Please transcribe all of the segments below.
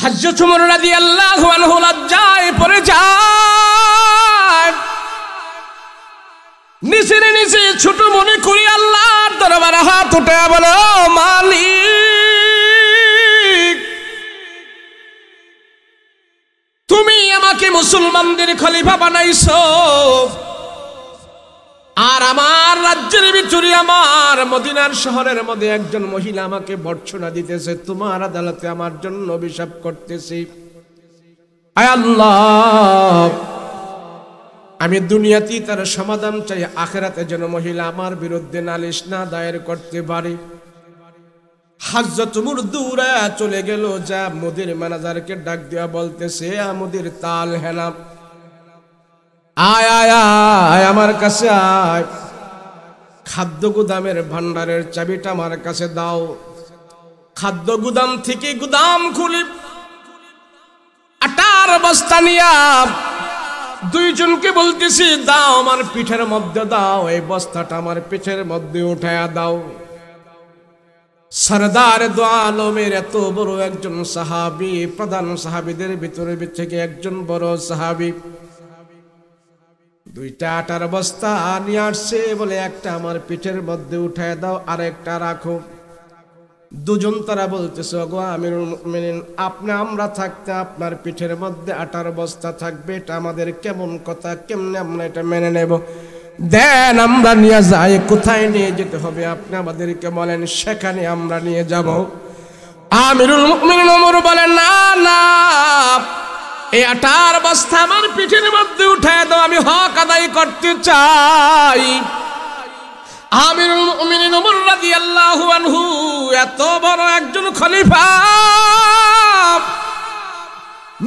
হযরত ওমর রাদিয়াল্লাহু আনহু লজ্জায় পড়ে যায়, নিচে নিচে ছোট মনে করি আল্লাহর দরবারে হাত উঠে বলে, ও মালিক, তুমি আমাকে মুসলমানদের খলিফা বানাইছো, আর আমার রাজ্যের ভিতরে আমার মদিনার শহরের মধ্যে একজন মহিলা আমাকে ভর্ৎসনা দিতেছে, তোমার আদালতে আমার জন্য অভিশাপ করতেছি। আয় আল্লাহ, আমি দুনিয়াতেই তার সমাধান চাই, আখিরাতে যেন মহিলা আমার বিরুদ্ধে নালিশ না দায়ের করতে পারে। হযরত ওমর দৌড়ে চলে গেল, যা মুদির ম্যানেজারকে ডাক দিয়া বলতেছে, মুদির তাল হেনা, আয় আয় আয় আমার কাছে আয়, খাদ্য গুদামের ভান্ডারের চাবিটা আমার কাছে দাও। খাদ্য গুদাম থেকে গুদাম খুলি আটার বস্তা নিয়া দুইজনকে বলতেছি, দাও আমার পিঠের মধ্যে দাও, এই বস্তাটা আমার পিঠের মধ্যে উঠায়া দাও। সরদার দো আলমের এত বড় একজন সাহাবী, প্রধান সাহাবীদের ভিতরে থেকে একজন বড় সাহাবী, দুইটা আটার বস্তা নিয়ে আসছে, বলে একটা আমার পিঠের মধ্যে উঠায় দাও, আর একটা রাখো। দুজন তারা বলতেছে, ওগো আমিরুল মুমিনিন, আমরা থাকতে আপনার পিঠের মধ্যে আটার বস্তা থাকবে, এটা আমাদের কেমন কথা, কেমনে আমরা এটা মেনে নেব? দেন আমরা নিয়ে যাই। কোথায় নিয়ে যেতে হবে আপনি আমাদেরকে বলেন, সেখানে আমরা নিয়ে যাব। আমিরুল মুমিনিন ওমর বলেন, না না, এই আটার বস্তা আমার পিঠের মধ্যে উঠায় দাও, আমি হক আদায় করতে চাই। আমিরুল মুমিনিন ওমর রাদিয়াল্লাহু আনহু এত বড় একজন খলিফা,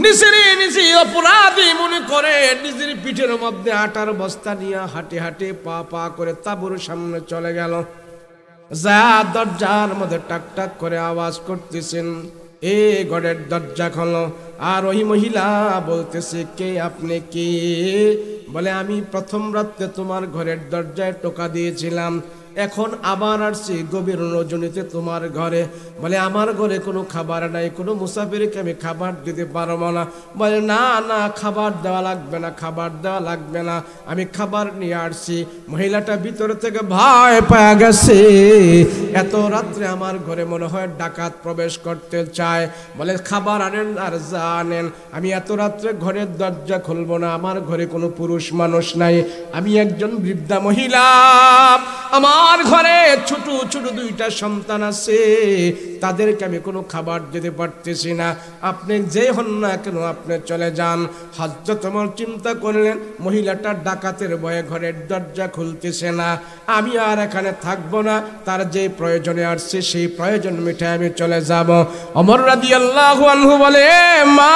নিজের নিজে অপরাধী মনে করে নিজের পিঠের মধ্যে আটার বস্তা নিয়ে হাঁটে হাঁটে পা পা করে তাঁবুর সামনে চলে গেল। যা দরজার মধ্যে টাক টাক করে আওয়াজ করতেছেন, এ ঘরের দরজা খোলো। আর ওই মহিলা বলতেছে, কে আপনি? কে? বলে, আমি প্রথম রাতে তোমার ঘরের দরজায় টোকা দিয়েছিলাম, এখন আবার আসছি গভীর রজনীতে তোমার ঘরে। বলে, আমার ঘরে কোনো খাবার নাই, কোনো মুসাফিরকে আমি খাবার দিতে পারবো না। বলে, না না, খাবার দেওয়া লাগবে না, খাবার দেওয়া লাগবে না, আমি খাবার নিয়ে আসছি। মহিলাটা ভিতর থেকে ভয় পাওয়া গেছে, এত রাত্রে আমার ঘরে মনে হয় ডাকাত প্রবেশ করতে চায়। বলে, খাবার আনেন আর যা আনেন, আমি এত রাত্রে ঘরের দরজা খুলবো না, আমার ঘরে কোনো পুরুষ মানুষ নাই, আমি একজন বৃদ্ধা মহিলা, আমার ঘরে ছোট ছোট দুইটা সন্তান আছে, তাদেরকে আমি কোনো খাবার দিতে পারতেছি না, আপনি যে হন না কেন আপনি চলে যান। হযরত ওমর চিন্তা করলেন, মহিলাটা ডাকাতের ভয়ে ঘরের দরজা খুলতেছে না, আমি আর এখানে থাকবো না, তার যে প্রয়োজনে আসছে সেই প্রয়োজন মিটায় আমি চলে যাব। ওমর রাদিয়াল্লাহু আনহু বলে, মা,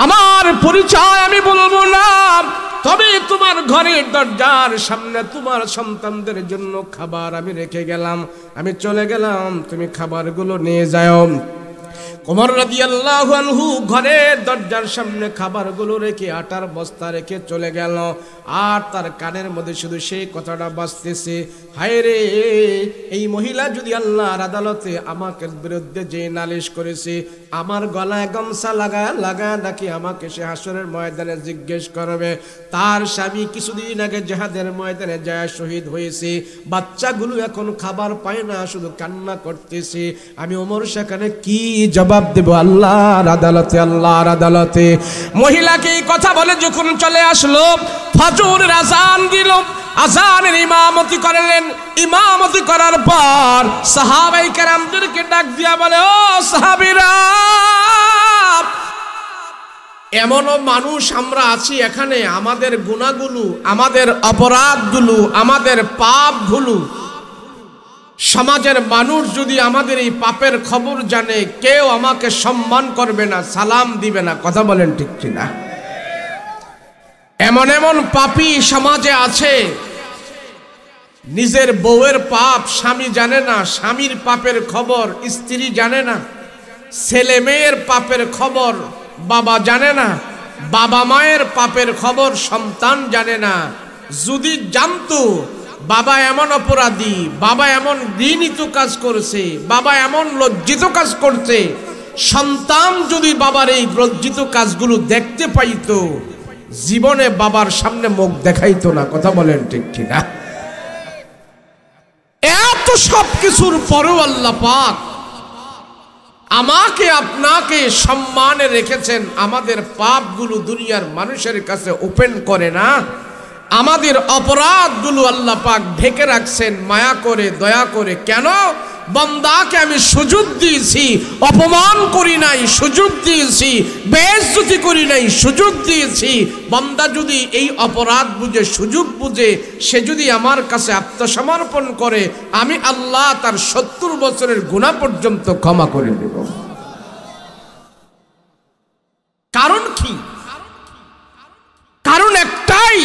আমার পরিচয় আমি বলবো না, তবে তোমার ঘরের দরজার সামনে তোমার সন্তানদের জন্য খাবার আমি রেখে গেলাম, আমি চলে গেলাম, তুমি খাবারগুলো নিয়ে যাও। ওমর রাদিয়াল্লাহু আনহু ঘরের দরজার সামনে খাবারগুলো রেখে আটার বস্তা রেখে চলে গেল। আর তার কানের মধ্যে শুধু সেই কথাটা বাজতেছে, হায় রে, এই মহিলা যদি আল্লাহর আদালতে আমাকে বিরুদ্ধে যে নালিশ করেছে, আমার গলায় গামছা লাগা নাকি আমাকে সে হাসরের ময়দানে জিজ্ঞেস করবে, তার স্বামী কিছুদিন আগে জিহাদের ময়দানে যায় শহীদ হয়েছে, বাচ্চাগুলো এখন খাবার পায় না, শুধু কান্না করতেছে, আমি ওমর সেখানে কি জবাব দেব আল্লাহর আদালতে? আল্লাহর আদালতে মহিলাকে এই কথা বলে যখন চলে আসলো, ফজরের আযান দিল, আযানের ইমামতি করলেন। ইমামতি করার পর সাহাবায়ে কেরামদেরকে ডাক দিয়া বলে, ও সাহাবীরা, এমনও মানুষ আমরা আছি এখানে, আমাদের গুনাহগুলো, আমাদের অপরাধগুলো, আমাদের পাপগুলো সমাজের মানুষ যদি আমাদের এই পাপের খবর জানে, কেউ আমাকে সম্মান করবে না, সালাম দিবে না। কথা বলেন ঠিক কিনা? এমন এমন পাপী সমাজে আছে, নিজের বউয়ের পাপ স্বামী জানে না, স্বামীর পাপের খবর স্ত্রী জানে না, ছেলে মেয়ের পাপের খবর বাবা জানে না, বাবা মায়ের পাপের খবর সন্তান জানে না। যদি জানতো বাবা এমন অপরাধী, বাবা এমন ঘৃণিত কাজ করছে, বাবা এমন লজ্জিত কাজ করছে, সন্তান যদি বাবার এই লজ্জিত কাজগুলো দেখতে পাইতো, জীবনে বাবার সামনে মুখ দেখাইতো না। কথা বলেন ঠিক কিনা? এত সব কিছুর পরেও আল্লাহ পাক আমাকে আপনাকে সম্মানে রেখেছেন। আমাদের পাপগুলো দুনিয়ার মানুষের কাছে ওপেন করে না, আমাদের অপরাধগুলো আল্লাহ পাক ঢেকে রাখছেন মায়া করে, দয়া করে। কেন? বান্দাকে আমি সুযোগ দিয়েছি, অপমান করি নাই, সুযোগ দিয়েছি, বেইজ্জতি করি নাই, সুযোগ দিয়েছি। বান্দা যদি এই অপরাধ বুঝে, সুযোগ বুঝে, সে যদি আমার কাছে আত্মসমর্পণ করে, আমি আল্লাহ তার 70 বছরের গুনাহ পর্যন্ত ক্ষমা করে দেব। কারণ কি? কারণ একটাই,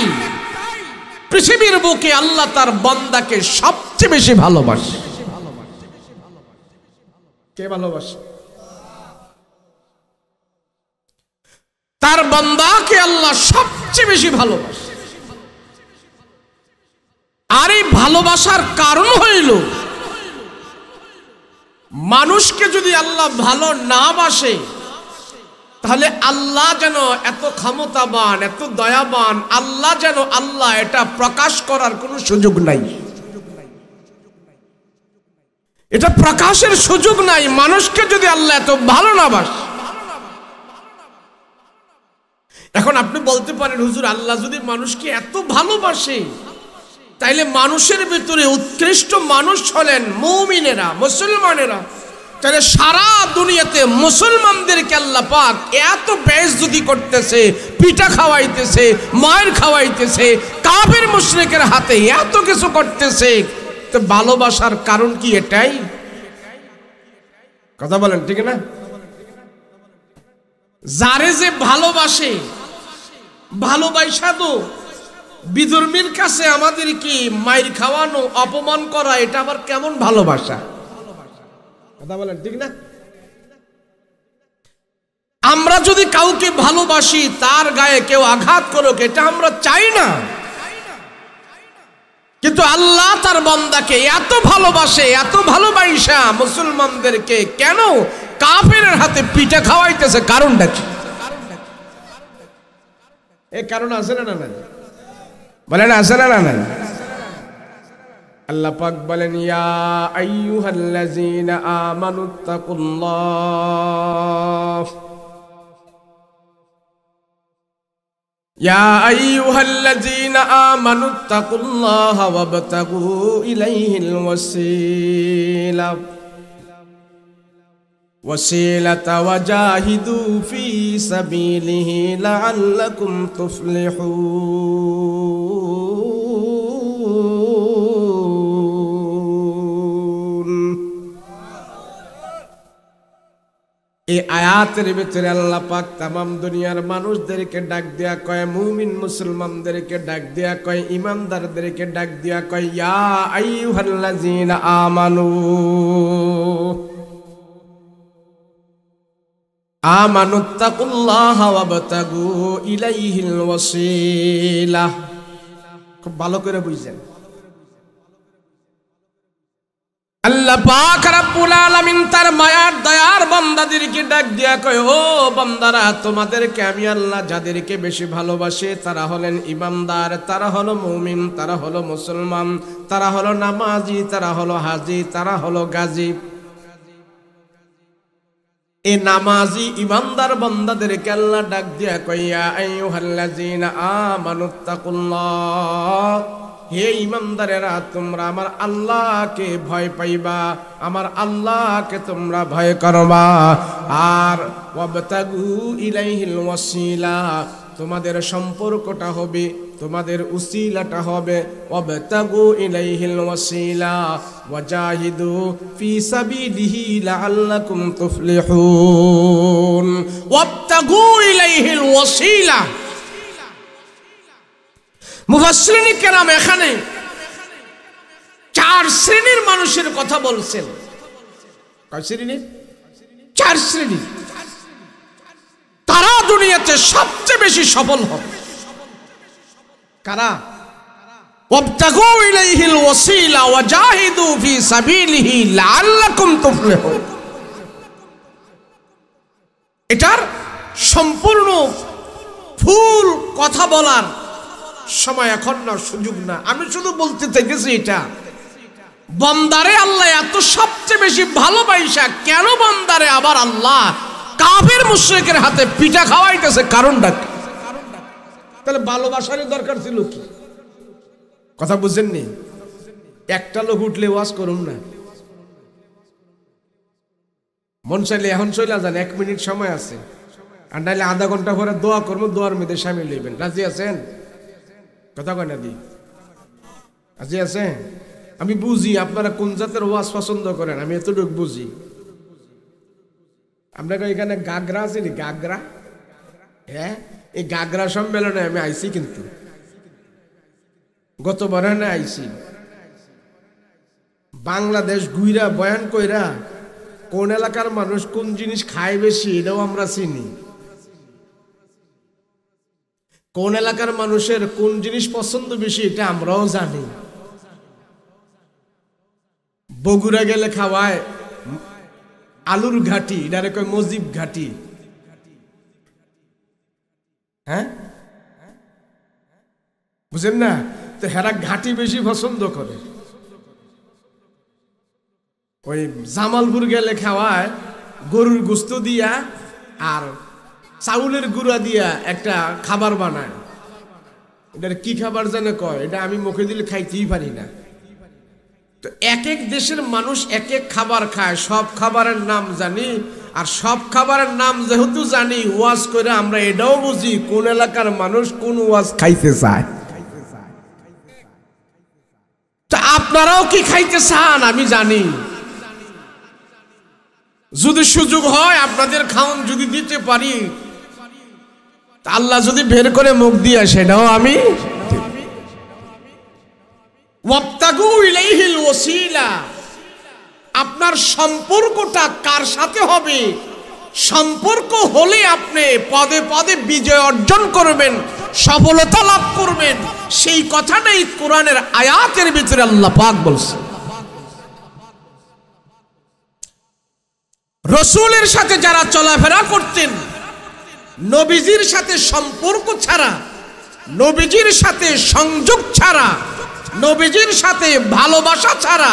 পৃথিবীর বুকে আল্লাহ তার বান্দাকে সবচেয়ে বেশি ভালোবাসে। কে ভালোবাসে? তার বান্দাকে আল্লাহ সবচেয়ে বেশি ভালোবাসে। আর এই ভালোবাসার কারণ হইল, মানুষকে যদি আল্লাহ ভালো না বাসে, তাহলে আল্লাহ যেন এত ক্ষমতাবান, এত দয়াবান, আল্লাহ যেন আল্লাহ এটা প্রকাশ করার কোনো সুযোগ নাই। এটা প্রকাশের সুযোগ নাই। মানুষকে যদি আল্লাহ এত ভালো না বাসে, এখন আপনি বলতে পারেন, হুজুর আল্লাহ যদি মানুষকে এত ভালোবাসে, তাইলে মানুষের ভিতরে উৎকৃষ্ট মানুষ হলেন মুমিনেরা, মুসলমানেরা। তাহলে সারা দুনিয়াতে মুসলমানদেরকে আল্লাহ পাক এত বেইজ্জতি করতেছে, পিঠা খাওয়াইতেছে, মায়ের খাওয়াইতেছে, কাফের মুশরিকের হাতে এত কিছু করতেছে, তো ভালোবাসার কারণ কি এটাই? কথা বলেন ঠিক না? যারে যে ভালোবাসে, ভালোবাসা তো বিধর্মীর কাছে আমাদের কি মায়ের খাওয়ানো, অপমান করা, এটা আবার কেমন ভালোবাসা? কথা বলেন ঠিক না? আমরা যদি কাউকে ভালোবাসি, তার গায়ে কেউ আঘাত করুক, এটা আমরা চাই না। কিন্তু আল্লাহ তার বান্দাকে এত ভালোবাসে, এত ভালোবাসা মুসলমানদেরকে কেন কাফেরের হাতে পিঠা খাওয়াইতেছে? কারণটা কি? এই কারণ আছে না? না বলেন, আছে না? না। আল্লাহ পাক বলেন, ইয়া আইয়ুহাল্লাযীনা আমানুত্তাকুল্লাহ, ইয়া আইয়ুহাল্লাযীনা আমানুত্তাকুল্লাহ ওয়াবতাগু ইলাইহিল ওয়াসিলাতা ওয়াজাহিদু ফি সাবিলিহি লাআল্লাকুম তুফলিহুন। এই আয়াতের ভিতরে আল্লাহ পাক তামাম দুনিয়ার মানুষদেরকে ডাক দেয়া কয়, মুমিন মুসলমানদেরকে ডাক দেয়া কয়, ইমানদারদেরকে ডাক দেয়া কয়, ইয়া আইয়ুহাল্লাযীনা আমানু, আমানুত্তাকুল্লাহ ওয়াবতাগু ইলাইহিল ওয়াসিলা। খুব ভালো করে বুঝছেন? আল্লাহ পাক রব্বুল আলামিন তার মায়ার দয়ার বান্দাদেরকে ডাক দিয়া কয়, ও বান্দারা, তোমাদেরকে আমি আল্লাহ যাদেরকে বেশি ভালোবাসে তারা হলেন ইমানদার, তারা হলো মুমিন, তারা হলো মুসলমান, তারা হলো নামাজি, তারা হলো হাজি, তারা হলো গাজী। এই নামাজি ইমানদার বান্দাদেরকে আল্লাহ ডাক দিয়া কয়, ইয়া আইয়ুহাল্লাযীনা আমানুত্তাকুল্লাহ, হে ইমানদারেরা, তোমরা আমার আল্লাহকে ভয় পাইবা, আমার আল্লাহকে তোমরা ভয় করবা। আর ওয়াবতাগু ইলাইহিল ওয়াসিলা, তোমাদের সম্পর্কটা হবে, তোমাদের উসিলাটা হবে ওয়াবতাগু ইলাইহিল ওয়াসিলা ওয়াজাহিদু ফি সাবিলিহি লাআল্লাকুম তুফলিহুন। ওয়াবতাগু ইলাইহিল ওয়াসিলা, মুফাসসিরিন কেরাম এখানে 4 শ্রেণীর মানুষের কথা বলছেন। কয় শ্রেণী? 4 শ্রেণী। তারা দুনিয়াতে সবচেয়ে বেশি সফল হবে। কারা? ওয়াবতাগু ইলাইহিল ওয়াসিলা ওয়াজাহিদু ফি সাবিলিহি লাআল্লাকুম তুফলিহুন। এটার সম্পূর্ণ ফুল কথা বলার সময় এখন না, সুযোগ না। আমি শুধু বলতে চাইতেছি এটা, বান্দারে আল্লাহ এত সবচেয়ে বেশি ভালোবাসা কেন বান্দারে আবার আল্লাহ কাফের মুশরিকের হাতে পিঠা খাওয়াইতেছে, কারণটা কি? তাহলে ভালোবাসারই দরকার ছিল কি? কথা বুঝেননি? একটা লোক উঠলে ওয়াজ করুন না, মন চাইলে এখন চলে যান, 1 মিনিট সময় আছে, আর নাইলে আধা ঘন্টা পরে দোয়া করবো, দোয়ার মধ্যে সামিল হইবেন। রাজি আছেন? কথা কয় না দি, রাজি আছেন? আমি বুঝি আপনারা কোন জাতের ওয়াজ পছন্দ করেন, আমি এতটুকু বুঝি। আপনাকে এখানে গাগরা আছে নি? গাগরা, হ্যাঁ, এই গাগরা সম্মেলনে আমি আইছি, কিন্তু গতবার না আইছি। বাংলাদেশ ঘুইরা বয়ান কইরা কোন এলাকার মানুষ কোন জিনিস খায় বেশি এটাও আমরা চিনি, কোন এলাকার মানুষের কোন জিনিস পছন্দ বেশি এটা আমরাও জানি। বগুড়া গেলে খাওয়ায় আলুর ঘাটি, এটারে কয় মজিব ঘাটি, হ্যাঁ, বুঝেন না? তো হেরা ঘাটি বেশি পছন্দ করে। ওই জামালপুর গেলে খাওয়ায় গরুর গোস্ত দিয়া আর চাউলের গুঁড়া দিয়া একটা খাবার বানায়, এটার কি খাবার জানে কয়, এটা আমি মুখে দিলে খাইতেই পারি না। তো এক এক দেশের মানুষ এক এক খাবার খায়, সব খাবারের নাম জানি, আর সব খাবারের নাম যেহেতু জানি, ওয়াজ করে আমরা এটাও বুঝি কোন এলাকার মানুষ কোন ওয়াজ খাইতে চায়। তা আপনারাও কি খাইতে চান আমি জানি, যদি সুযোগ হয় আপনাদের খাওন যদি দিতে পারি, আল্লাহ যদি বের করে মুখ দিয়া সেটাও আমি। ওয়াবতাগু ইলাইহিল ওয়াসিলা, আপনার সম্পর্কটা কার সাথে হবে? সম্পর্ক হলে আপনি পদে পদে বিজয় অর্জন করবেন, সফলতা লাভ করবেন, সেই কথাটাই কোরআনের আয়াতের ভিতরে আল্লাহ পাক বলছে। রসুলের সাথে যারা চলাফেরা করতেন, নবীজির সাথে সম্পর্ক ছাড়া, নবীজির সাথে সংযোগ ছাড়া, নবীজির সাথে ভালোবাসা ছাড়া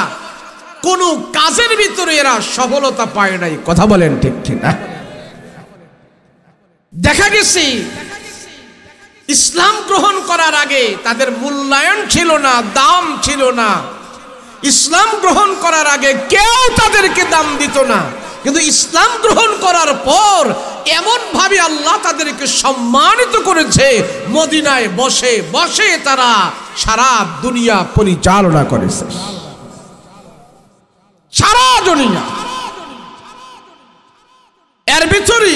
কোনো কাজের ভিতরে এরা সফলতা পায় নাই। কথা বলেন ঠিক কিনা? দেখা গেছে ইসলাম গ্রহণ করার আগে তাদের মূল্যায়ন ছিল না, দাম ছিল না। ইসলাম গ্রহণ করার আগে কেউ তাদেরকে দাম দিত না, কিন্তু ইসলাম গ্রহণ করার পর এমন ভাবে আল্লাহ তাদেরকে সম্মানিত করেছে, মদিনায় বসে বসে তারা সারা দুনিয়া পরিচালনা করেছে, সারা দুনিয়া। এর ভিতরে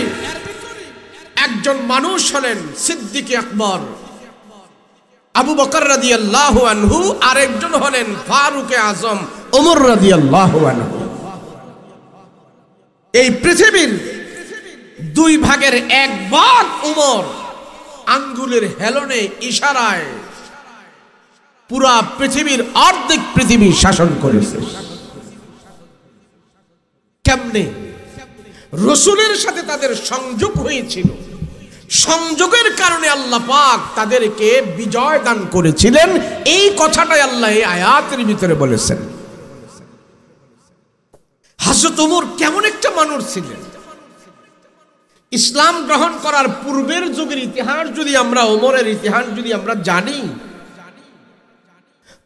একজন মানুষ হলেন সিদ্দিক আকবর আবু বকর রাদিয়াল্লাহু আনহু, আরেকজন হলেন ফারুক আজম ওমর রাদিয়াল্লাহু আনহু। এই পৃথিবীর 2 ভাগের 1 ভাগ ওমর আঙ্গুলের হেলনে ইশারায় পুরা পৃথিবীর অর্ধেক পৃথিবী শাসন করেছে। কেমনে? রসুলের সাথে তাদের সংযোগ হয়েছিল, সংযোগের কারণে আল্লাহ পাক তাদেরকে বিজয় দান করেছিলেন। এই কথাটাই আল্লাহ এই আয়াতের ভিতরে বলেছেন। হযরত ওমর কেমন একটা মানুষ ছিলেন? ইসলাম গ্রহণ করার পূর্বের যুগের ইতিহাস যদি আমরা, ওমরের ইতিহাস যদি আমরা জানি,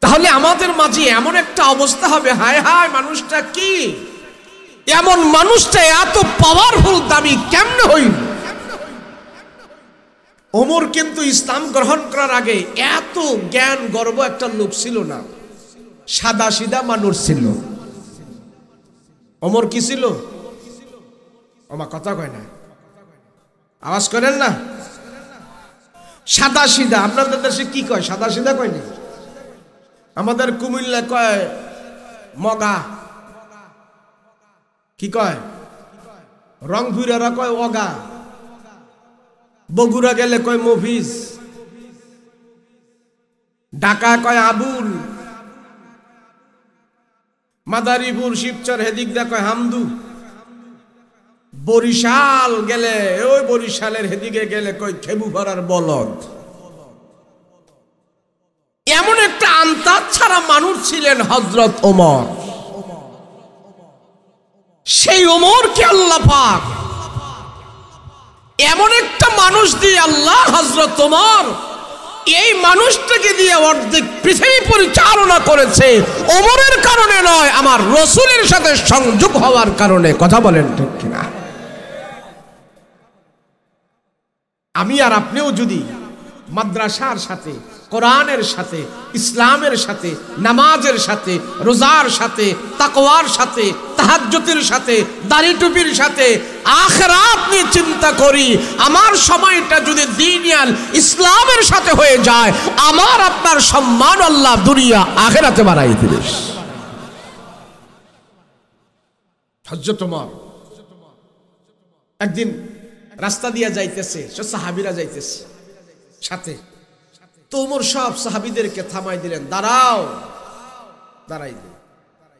তাহলে আমাদের মাঝে এমন একটা অবস্থা হবে, হায় হায় মানুষটা কি এমন, মানুষটা এত পাওয়ারফুল, দামি কেমনে হইল? ওমর কিন্তু ইসলাম গ্রহণ করার আগে এত জ্ঞান গর্ব একটা লোক ছিল না, সাদা সিধা মানুষ ছিল। ওমর কি ছিল? আমার কথা কয় না, আওয়াজ করেন না। সাদা সিধা। আপনাদের দেশে কি কয়? সাদা সিধা কয় না, আমাদের কুমিল্লা কয় মগা। কি কয়? রংপুরেরা কয় অগা, বগুড়া গেলে কয় মফিজ, ঢাকা কয় আবুল, মাদারীপুর শিবচর হেদিক দা কয় হামদু, বরিশাল গেলে, ওই বরিশালের হেদিকে গেলে কই খেবু ভরার বলদ, এমন একটা আন্তাজ ছাড়া মানুষ ছিলেন হযরত ওমর। সেই ওমরকে আল্লাহ পাক এমন একটা মানুষ দিয়ে আল্লাহ হযরত ওমর এই মানুষটাকে দিয়ে অর্ধেক পৃথিবী পরিচালনা করেছে। ওমরের কারণে নয়, আমার রাসূলের সাথে সংযোগ হওয়ার কারণে। কথা বলেন ঠিক কিনা? আমি আর আপনিও যদি মাদ্রাসার সাথে, কোরআনের সাথে, ইসলামের সাথে, নামাজের সাথে, রোজার সাথে, তাকওয়ার সাথে, তাহাজ্জুদের সাথে, দাড়ি টুপির সাথে আখিরাত নিয়ে চিন্তা করি, আমার সময়টা যদি দ্বীনিয়াল ইসলামের সাথে হয়ে যায়, আমার আপনার সম্মান আল্লাহ দুনিয়া আখিরাতে বাড়াই দিবেন। হযরত ওমর একদিন রাস্তা দিয়ে যাইতেছে, সব সাহাবীরা যাইতেছে সাথে। তো ওমর সব সাহাবীদেরকে থামাই দিলেন, দাঁড়াও, দাঁড়াই দিলেন।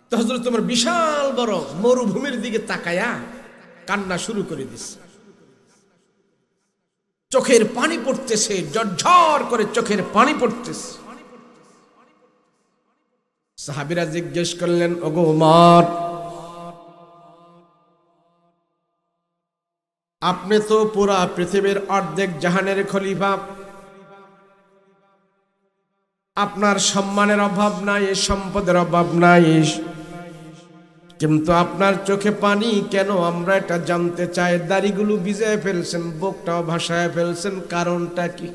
তো হযরত ওমর বিশাল বড় মরুভূমির দিকে তাকায়া কান্না শুরু করে দিছে। চোখের পানি পড়তেছে, ঝরঝর করে চোখের পানি পড়তেছে। সাহাবীরা জিজ্ঞেস করলেন, ওগো ওমর, আপনি তো পুরা পৃথিবীর অর্ধেক জাহানের খলিফা, আপনার সম্মানের অভাব নাই, সম্পদের অভাব নাই, কিন্তু আপনার চোখে পানি কেন? আমরা এটা জানতে চাই। দাড়িগুলো ভিজায় ফেলছেন, বুকটাও ভাসায় ফেলছেন, কারণটা কি?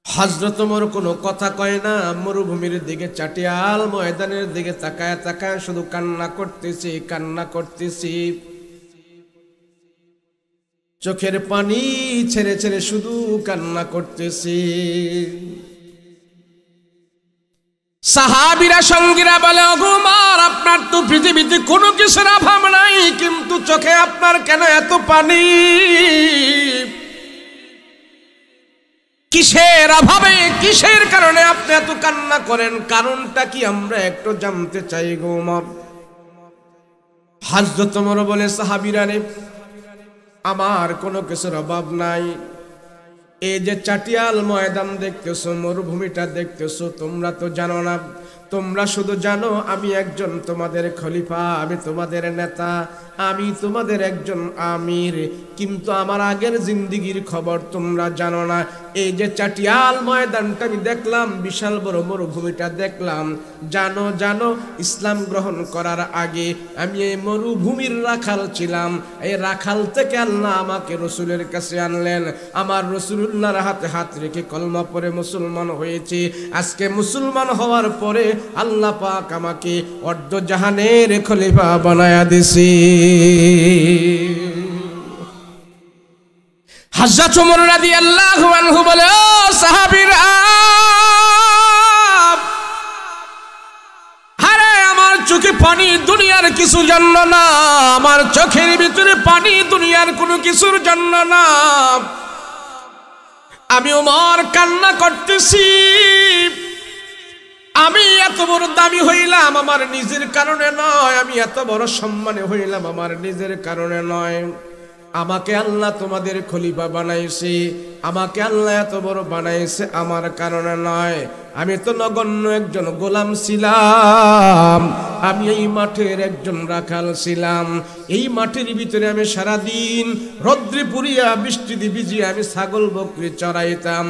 হযরত ওমর কোনো কথা কয় না, মরুভূমির দিকে, চাটিয়াল ময়দানের দিকে তাকায় তাকায় শুধু কান্না করতেছি, কান্না করতেছি। চোখের পানি ছেড়ে ছেড়ে শুধু কান্না করতেছি। সাহাবীরা সঙ্গীরা বলে, ওগো ওমর, আপনার তো পৃথিবীতে কোনো কিছুর অভাব নাই, কিন্তু চোখে আপনার কেন এত পানি? কিসের অভাবে, কিসের কারণে আপনি এত কান্না করেন? কারণটা কি আমরা একটু জানতে চাই গো ওমর। হযরত ওমর বলে, সাহাবীরা রে, আমার কোনো কিছুর অভাব নাই। এই যে চাটিয়াল ময়দান দেখতেছো, মরুভূমিটা দেখতেছো, তোমরা তো জানো না, তোমরা শুধু জানো আমি একজন তোমাদের খলিফা, আমি তোমাদের নেতা, আমি তোমাদের একজন আমির, কিন্তু আমার আগের জিন্দিগির খবর তোমরা জানো না। এই যে চাটিয়াল ময়দানটা আমি দেখলাম, বিশাল বড় মরুভূমিটা দেখলাম, জানো জানো ইসলাম গ্রহণ করার আগে আমি এই মরুভূমির রাখাল ছিলাম। এই রাখাল থেকে আল্লাহ আমাকে রসুলের কাছে আনলেন, আমার রসুলুল্লাহর হাতে হাত রেখে কলমা পড়ে মুসলমান হয়েছে। আজকে মুসলমান হওয়ার পরে আল্লাহ পাক আমাকে অর্ধ জাহানের খলিফা বানায়া দিছে। হযরত ওমর রাদিয়াল্লাহু আনহু বলে, ও সাহাবীরা, আরে আমার চোখে পানি দুনিয়ার কিছু জন্য না, আমার চোখের ভিতরে পানি দুনিয়ার কোনো কিছুর জন্য না। আমি ওমর কান্না করতেছি, আমি এত বড় দামি হইলাম আমার নিজের কারণে নয়, আমি এত বড় সম্মানে হইলাম আমার নিজের কারণে নয়। আমাকে আল্লাহ তোমাদের খলিফা বানাইছে, আমাকে আল্লাহ এত বড় বানাইছে আমার কারণে নয়। আমি তো নগণ্য একজন গোলাম ছিলাম, আমি এই মাঠের একজন রাখাল ছিলাম। এই মাঠের ভিতরে আমি সারাদিন রৌদ্রে পুড়িয়া বৃষ্টিতে ভিজিয়ে আমি ছাগল বকরি চড়াইতাম।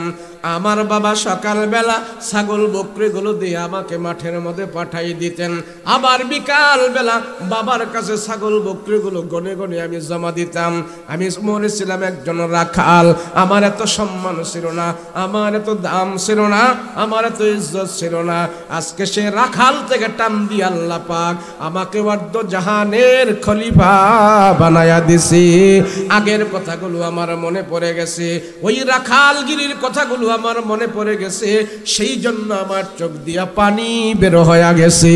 আমার বাবা সকালবেলা ছাগল বকরিগুলো দিয়ে আমাকে মাঠের মধ্যে পাঠাই দিতেন, আবার বিকাল বেলা বাবার কাছে ছাগল বকরিগুলো গনে গনে আমি জমা দিতাম। আমি মনে ছিলাম একজন রাখাল, আমার এত সম্মান ছিল না, আমার এত দাম ছিল না, আমার এত ইজ্জত ছিল না। আজকে সে রাখাল থেকে টান দিয়ে আল্লাহ পাক আমাকে অর্ধ জাহানের খলিফা বানায়া দিছে। আগের কথাগুলো আমার মনে পড়ে গেছে, ওই রাখালগিরির কথাগুলো আমার মনে পড়ে গেছে, সেই জন্য আমার চোখ দিয়া পানি বের হয়ে গেছে।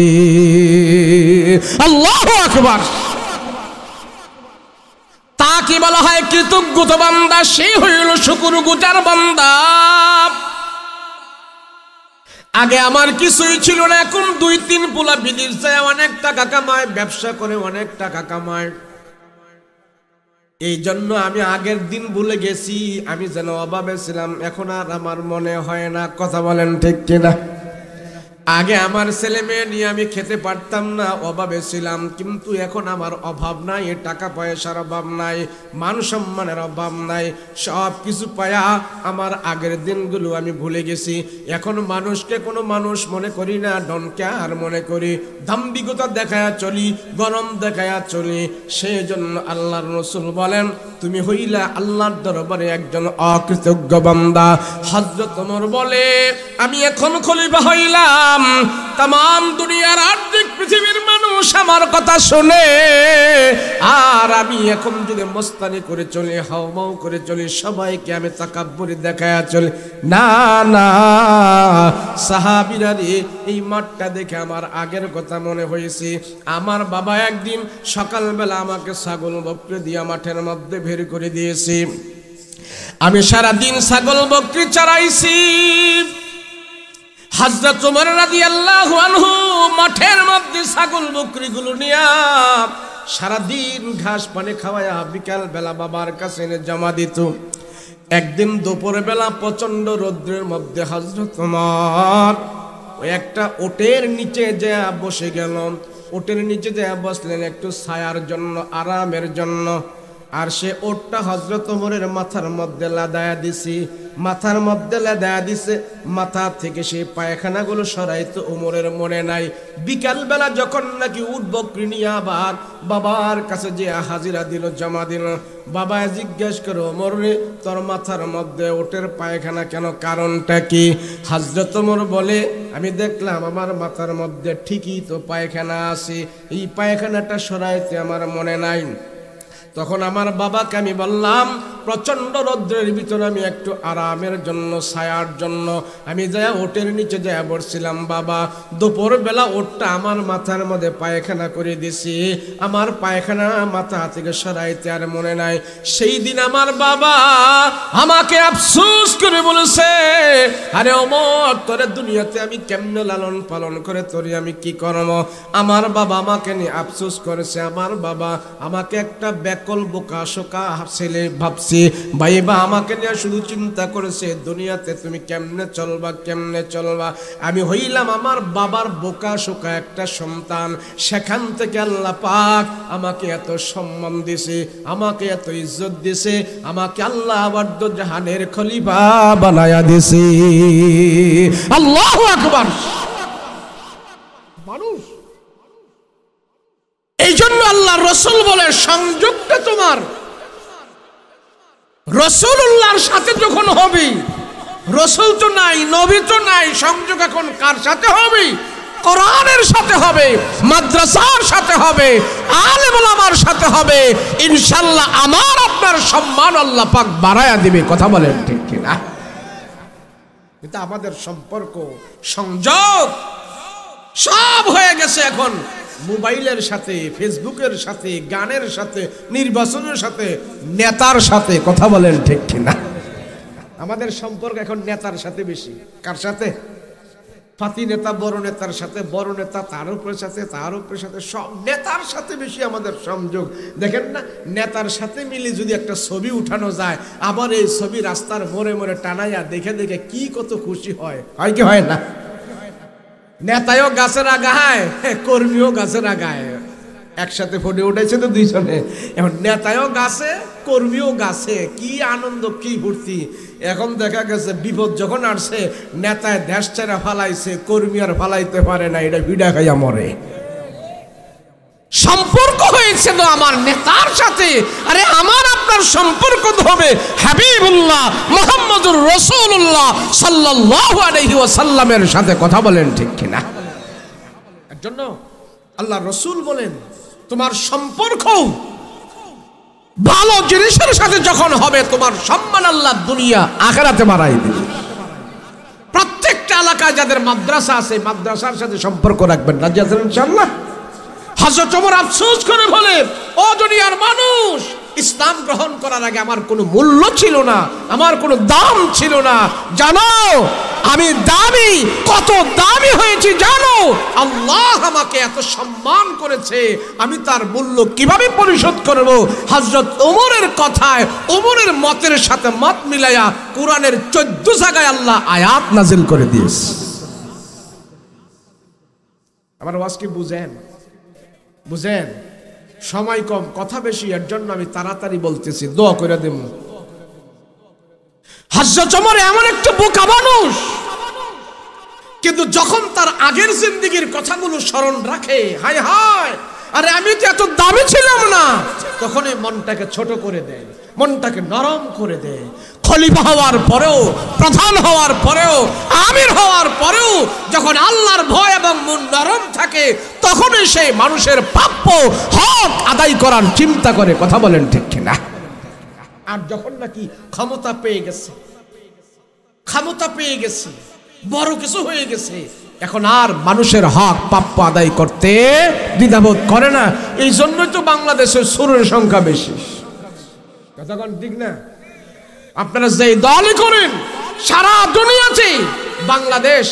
আল্লাহু আকবার। তাকে বলা হয় কৃতজ্ঞ বান্দা, সে হইল শুকরগুজার বান্দা। আগে আমার কিছুই ছিল না, এখন 2-3 পোলা বিদেশ যায় অনেক টাকা কামায়, ব্যবসা করে অনেক টাকা কামায়। এই জন্য আমি আগের দিন ভুলে গেছি আমি যেন অভাবে ছিলাম, এখন আর আমার মনে হয় না। কথা বলেন ঠিক কিনা? আগে আমার ছেলে মেয়ে নিয়ে আমি খেতে পারতাম না, অভাবে ছিলাম, কিন্তু এখন আমার অভাব নাই, টাকা পয়সার অভাব নাই, মান সম্মানের অভাব নাই, সব কিছু পায়া আমার আগের দিনগুলো আমি ভুলে গেছি। এখন মানুষকে কোনো মানুষ মনে করি না, ডনকে আর মনে করি, দাম্ভিকতা দেখায়া চলি, গরম দেখায়া চলি। সেই জন্য আল্লাহর রাসূল বলেন, তুমি হইলা আল্লাহর দরবারে একজন অকৃতজ্ঞ বান্দা। হযরত ওমর বলে, আমি এখন খলিফা হইলাম, तमाम দুনিয়ার আর্ধেক পৃথিবীর মানুষ আমার কথা শুনে, আর আমি এখন যদি মস্তানি করে চলি, হাওমাও করে চলি, সবাইকে আমি তাকাব্বুরি দেখায়া চলি। না না সাহাবীরা রে, এই মাঠটা দেখে আমার আগের কথা মনে হয়েছে। আমার বাবা একদিন সকালবেলা আমাকে ছাগল বকরি দিয়া মাঠের মধ্যে বের করে দিয়েছে। আমি সারা দিন ছাগল বকরি চড়াইছি। হযরত ওমর রাদিয়াল্লাহু আনহু মাঠের মধ্যে ছাগল বকরিগুলো নিয়া সারা দিন ঘাস পানি খাওয়ায়া বিকাল বেলা বাবার কাছে এনে জমা দিত। একদিন দুপুর বেলা প্রচন্ড রৌদ্রের মধ্যে হযরত ওমর ওই একটা ওটের নিচে যা বসে গেল। ওটের নিচে যা বসলেন একটু ছায়ার জন্য, আরামের জন্য। আর সে ওটটা হযরত ওমরের মাথার মধ্যে লাদায়া দিছি, মাথার মধ্যে লাদায়া দিছে। মাথা থেকে সেই পায়খানাগুলো সরাইতে ওমরের মনে নাই। বিকাল বেলা যখন নাকি উট বকরি নিয়ে আবার বাবার কাছে যে হাজিরা দিল, জমা দিল, বাবা জিজ্ঞেস করে, ওমর রে, তোর মাথার মধ্যে ওটের পায়খানা কেন, কারণটা কি? হযরত ওমর বলে, আমি দেখলাম আমার মাথার মধ্যে ঠিকই তো পায়খানা আছে, এই পায়খানাটা সরাইতে আমার মনে নাই। তখন আমার বাবাকে আমি বললাম, প্রচন্ড রৌদ্রের ভিতরে আমি একটু আরামের জন্য, ছায়ার জন্য আমি যাই ওটের নিচে যাই বসছিলাম। বাবা, দুপুর বেলা ওটটা আমার মাথার মধ্যে পায়খানা করে দিছি, আমার পায়খানা মাথা থেকে সরাইতে আর মনে নাই। সেই দিন আমার বাবা আমাকে আফসোস করে বলেছে, আরে ওমর, তোরে দুনিয়াতে আমি কেমনে লালন পালন করে তোরে আমি কি করব? আমার বাবা আমাকে নিয়ে আফসোস করেছে। আমার বাবা আমাকে একটা বেকল বোকা শোকা ছেলে ভাবছে, ভাইবা আমাকে নিয়ে শুধু চিন্তা করেছে, দুনিয়াতে তুমি কেমনে চলবা, কেমনে চলবা। আমি হইলাম আমার বাবার বোকা শোকা একটা সন্তান। সেখান থেকে আল্লাহ পাক আমাকে এত সম্মান দিছে, আমাকে এত ইজ্জত দিছে, আমাকে আল্লাহ আবার জাহানের খলিফা বানায়া দিছে। আল্লাহু আকবার। মানুষ এই জন্য আল্লাহ রসুল বলে, সংযোগটা তোমার রসুল্লাহর সাথে যখন হবে, রসুল তো নাই, নবী তো নাই, সংযোগ এখন কার সাথে হবে? কোরআনের সাথে হবে, মাদ্রাসার সাথে হবে, আলেম ওলামার সাথে হবে। ইনশাআল্লাহ আমার আপনার সম্মান আল্লাহ পাক বাড়ায়া দিবে। কথা বলেন ঠিক কিনা? এটা আমাদের সম্পর্ক, সংযোগ সব হয়ে গেছে এখন মোবাইলের সাথে, ফেসবুকের সাথে, গানের সাথে, নির্বাচনের সাথে, নেতার সাথে। কথা বলেন ঠিক কিনা? আমাদের সম্পর্ক এখন নেতার সাথে বেশি। কার সাথে? ফাতি নেতা বড় নেতার সাথে, বড় নেতা তার উপরের সাথে, তার উপরের সাথে, সব নেতার সাথে বেশি আমাদের সংযোগ। দেখেন না, নেতার সাথে মিলে যদি একটা ছবি উঠানো যায়, আবার এই ছবি রাস্তার মোড়ে মোড়ে টানাইয়া দেখে দেখে কি কত খুশি হয়। হয় কি হয় না? নেতায়ও গাছের আগায়, কর্মীও গাছের আগায়, একসাথে ফটো উঠেছে তো দুইজনে। এখন নেতায়ও গাছে, কর্মীও গাছে, কি আনন্দ, কি ফুর্তি। এখন দেখা গেছে বিপদ যখন আসছে, নেতায় দেশ ছেড়ে ফালাইছে, কর্মী আর ফালাইতে পারে না, এটা ভিড়া খাইয়া মরে। সম্পর্ক হয়েছে তো আমার নেতার সাথে, আরে আমার আপনার সম্পর্ক হবে হাবিবুল্লাহ মুহাম্মদুর রাসূলুল্লাহ সাল্লাল্লাহু আলাইহি ওয়াসাল্লামের সাথে। কথা বলেন ঠিক কিনা? এর জন্য আল্লাহ রসুল বলেন, তোমার সম্পর্ক ভালো জিনিসের সাথে যখন হবে, তোমার সম্মান আল্লাহ দুনিয়া আখিরাতে বাড়াই দিবে। প্রত্যেকটা এলাকায় যাদের মাদ্রাসা আছে, মাদ্রাসার সাথে সম্পর্ক রাখবেন। রাজি আছেন ইনশাআল্লাহ? হযরত ওমর আফসোস করে বলে, ও দুনিয়ার মানুষ, ইসলাম গ্রহণ করার আগে আমার কোনো মূল্য ছিল না, আমার কোনো দাম ছিল না। জানো আমি দামি, কত দামি হয়েছি জানো? আল্লাহ আমাকে এত সম্মান করেছে, আমি তার মূল্য কিভাবে পরিশোধ করব? হযরত ওমরের কথায়, ওমরের মতের সাথে মত মিলাইয়া কোরআনের 14 জায়গায় আল্লাহ আয়াত নাজিল করে দিয়েছে। আমার ওয়াজ কি বুঝেন? বুঝেন? সময় কম, কথা বেশি, এর জন্য আমি তাড়াতাড়ি বলতেছি, দোয়া করে দেব। হযরত ওমর এমন একটা বোকা মানুষ, কিন্তু যখন তার আগের জিন্দেগীর কথাগুলো স্মরণ রাখে, হায় হায় আরে আমি তো এত দামি ছিলাম না, তখন এই মনটাকে ছোট করে দেয়, মনটাকে নরম করে দেয়। খলিফা হওয়ার পরেও, প্রধান হওয়ার পরেও, আমির হওয়ার পরেও যখন আল্লাহর ভয় এবং মন নরম থাকে, তখনই সে মানুষের প্রাপ্য হক আদায় করার চিন্তা করে। কথা বলেন ঠিক কিনা? আর যখন নাকি ক্ষমতা পেয়ে গেছে, ক্ষমতা পেয়ে গেছে, বড় কিছু হয়ে গেছে, এখন আর মানুষের হক প্রাপ্য আদায় করতে দ্বিধাবোধ করে না। এই জন্যই তো বাংলাদেশের সুরের সংখ্যা বেশি। কথা কোন ঠিক না? আপনারা যে দলই করেন, সারা দুনিয়াতে বাংলাদেশ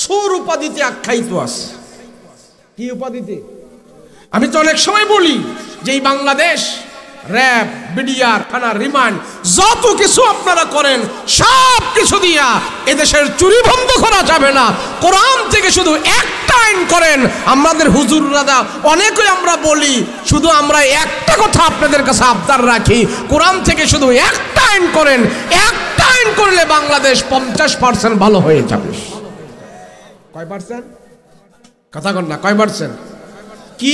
সুর উপাধিতে আখ্যায়িত আছে। কি উপাধিতে? আমি তো অনেক সময় বলি যে এই বাংলাদেশ র‍্যাব, বিডিআর, থানা, রিমান্ড যত কিছু আপনারা করেন, সব কিছু দিয়া এদেশের চুরি বন্ধ করা যাবে না। কোরআন থেকে শুধু একটা আইন করেন। আমাদের হুজুররা অনেকেই আমরা বলি, শুধু আমরা একটা কথা আপনাদের কাছে আবদার রাখি, কোরআন থেকে শুধু একটা আইন করেন। একটা আইন করলে বাংলাদেশ 50% ভালো হয়ে যাবে। কয় পার্সেন্ট? কথা কন না, কয় পার্সেন্ট? কি?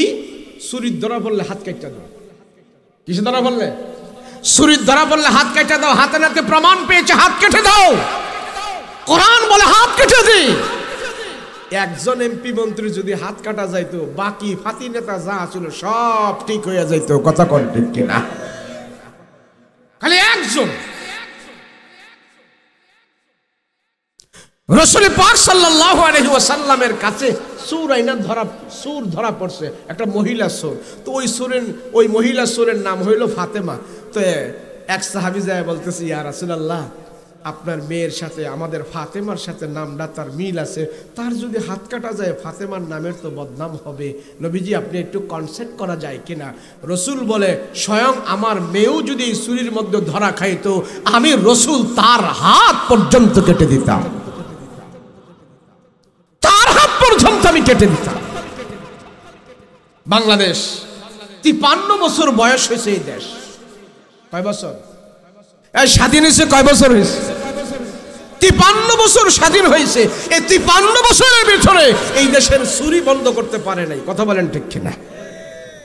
চুরির ধরা পড়লে হাত কাটতে দাও। কিসে ধরা পড়লে? চুরির ধরা পড়লে হাত কেটে দাও। হাতে নাতে প্রমাণ পেয়েছে, হাত কেটে দাও। কোরআন বলে হাত কেটে দিই। একজন এমপি মন্ত্রী যদি হাত কাটা যাইতো, বাকি ফাতি নেতা যা ছিল সব ঠিক হয়ে যাইতো। কথা কোন ঠিক কিনা? খালি একজন। রাসূল পাক সাল্লাল্লাহু আলাইহি ওয়াসাল্লামের কাছে সুর ধরা পড়ছে, একটা মহিলা সুর। তো ওই মহিলা সুরের নাম হইল ফাতেমা। তো এক সাহাবী যায় বলতেছে, ইয়া রাসূলুল্লাহ, আপনার মেয়ের সাথে আমাদের ফাতেমার সাথে নামটা তার মিল আছে, তার যদি হাত কাটা যায় ফাতেমার নামের তো বদনাম হবে। নবীজি আপনি একটু কনসেপ্ট করা যায় কিনা? রাসূল বলে, স্বয়ং আমার মেয়েও যদি এই চুরির মধ্যে ধরা খাইতো, আমি রাসূল তার হাত পর্যন্ত কেটে দিতাম, আমি কেটে দিতাম। বাংলাদেশ 53 বছর বয়স হয়েছে এই দেশ। কয় বছর স্বাধীন হয়েছে? কয় বছর হয়েছে? 53 বছর স্বাধীন হয়েছে। এই 53 বছরের ভিতরে এই দেশের চুরি বন্ধ করতে পারে নাই। কথা বলেন ঠিক কিনা?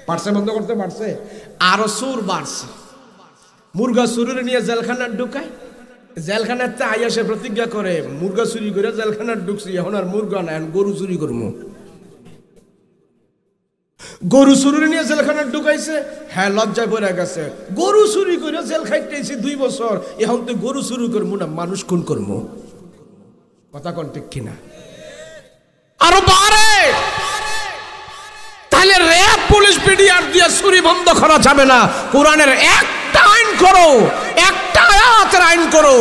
পারছে? বন্ধ করতে পারছে? আরো চুর বাড়ছে। মুরগা চুরির নিয়ে জেলখানার ঢুকায়, জেলখানাতে আইয়াসে প্রতিজ্ঞা করে, মুরগা চুরি করে জেলখানার ঢুকছি, এখন আর মুরগা না, গরু চুরি করবো। গরু চুরি নিয়ে জেলখানার ঢুকাইছে, হ্যাঁ লজ্জায় পড়ে গেছে। গরু চুরি করে জেল খাইতেছি 2 বছর, এখন তো গরু চুরি করবো না, মানুষ খুন করবো। কথা কোন ঠিক কিনা? আরো বাড়ে। তাহলে র‍্যাব, পুলিশ, বিডিআর দিয়ে চুরি বন্ধ করা যাবে না। কোরআনের একটা আইন করো, একটা আয়াতের আইন করো,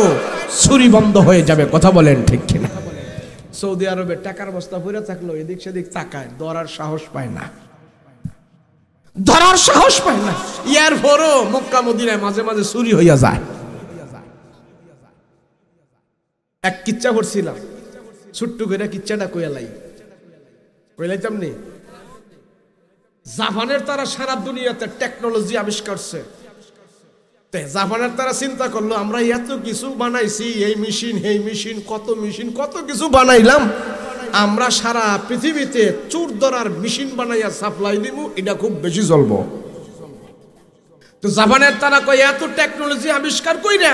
চুরি বন্ধ হয়ে যাবে। কথা বলেন ঠিক কিনা? সৌদি আরবে টাকার বস্তা পড়ে থাকলো, এদিক সেদিক তাকায়, ধরার সাহস পায় না, ধরার সাহস পায় না। ইয়ার পরও মক্কা মদিনায় মাঝে মাঝে চুরি হইয়া যায়। এক কিচ্ছা করছিলাম, ছোট্ট করে কিচ্ছাটা কইলাইতাম নি। জাপানের তারা সারা দুনিয়াতে টেকনোলজি আবিষ্কার করছে। জাপানের তারা চিন্তা করলো, আমরা এত কিছু বানাইছি, এই মেশিন, কত কিছু বানাইলাম, আমরা সারা পৃথিবীতে চোর ধরার মেশিন বানাইয়া সাপ্লাই দিব, এটা খুব বেশি চলবো। তো জাপানের তারা কয়, এত টেকনোলজি আবিষ্কার কইরা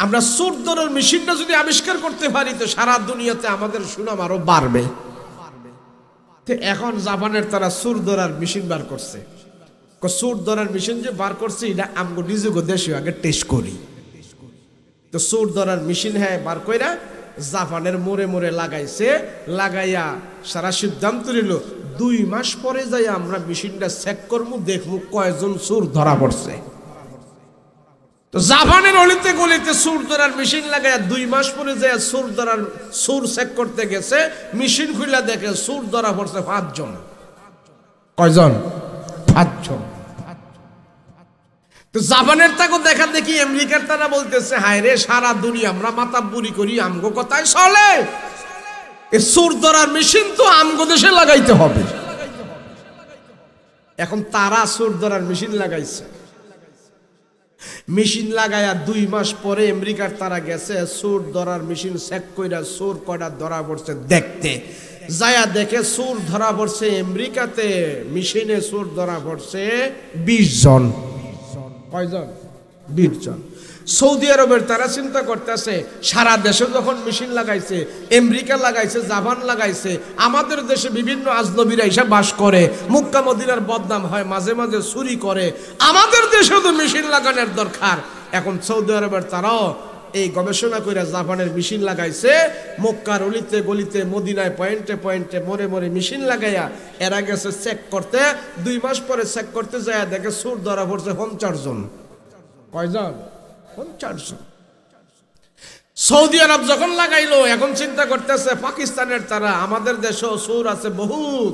আমরা চোর ধরার মেশিনটা যদি আবিষ্কার করতে পারি, তো সারা দুনিয়াতে আমাদের সুনাম আরো বাড়বে। এখন জাপানের তারা চোর ধরার মেশিন বার করছে। চোর ধরার মেশিন যে বার করছে, এটা আমগো নিজেকে দেশে আগে টেস্ট করি। তো চোর ধরার মেশিন হ্যাঁ বার কইরা জাপানের মোড়ে মোড়ে লাগাইছে, লাগাইয়া সারা সিদ্ধান্ত নিল 2 মাস পরে যাই আমরা মেশিনটা চেক করবো, দেখবো কয়জন চোর ধরা পড়ছে। তো জাপানের অলিতে গলিতে চোর ধরার মেশিন লাগায় 2 মাস পরে যায় চোর চেক করতে গেছে, মেশিন খুলে দেখে চোর ধরা পড়ছে 5 জন। কয়জন? 5 জন। তো জাপানের তাকে দেখা দেখি আমেরিকার তারা বলতেছে, হায় রে, সারা দুনিয়া আমরা মাতাব্বুরি করি, আমগো কথায় চলে, এই চোর ধরার মেশিন তো আমগো দেশে লাগাইতে হবে। এখন তারা চোর ধরার মেশিন লাগাইছে, মেশিন লাগায়া 2 মাস পরে আমেরিকার তারা গেছে চোর ধরার মেশিন চেক কইরা চোর কয়টা ধরা পড়ছে দেখতে। যায়া দেখে চোর ধরা পড়ছে আমেরিকাতে মেশিনে চোর ধরা পড়ছে 20 জন। কয়জন? 20 জন। সৌদি আরবের তারা চিন্তা করতেছে, সারা দেশে যখন মেশিন লাগাইছে, আমেরিকা লাগাইছে, জাপান লাগাইছে, আমাদের দেশে বিভিন্ন আজনবীরা এসে বাস করে, মক্কা মদিনার বদনাম হয়, মাঝে মাঝে চুরি করে, আমাদের দেশেও তো মেশিন লাগানোর দরকার। এখন সৌদি আরবের তারাও এই গবেষণা করে জাপানের মেশিন লাগাইছে, মক্কার অলিতে গলিতে মদিনায় পয়েন্টে পয়েন্টে মোড়ে মোড়ে মেশিন লাগাইয়া এরা গেছে চেক করতে। 2 মাস পরে চেক করতে যায় দেখে চোর ধরা পড়ছে 50 জন। কয়জন? 50 জন। সৌদি আরব যখন লাগাইলো, এখন চিন্তা করতেছে পাকিস্তানের তারা, আমাদের দেশেও চোর আছে বহুত,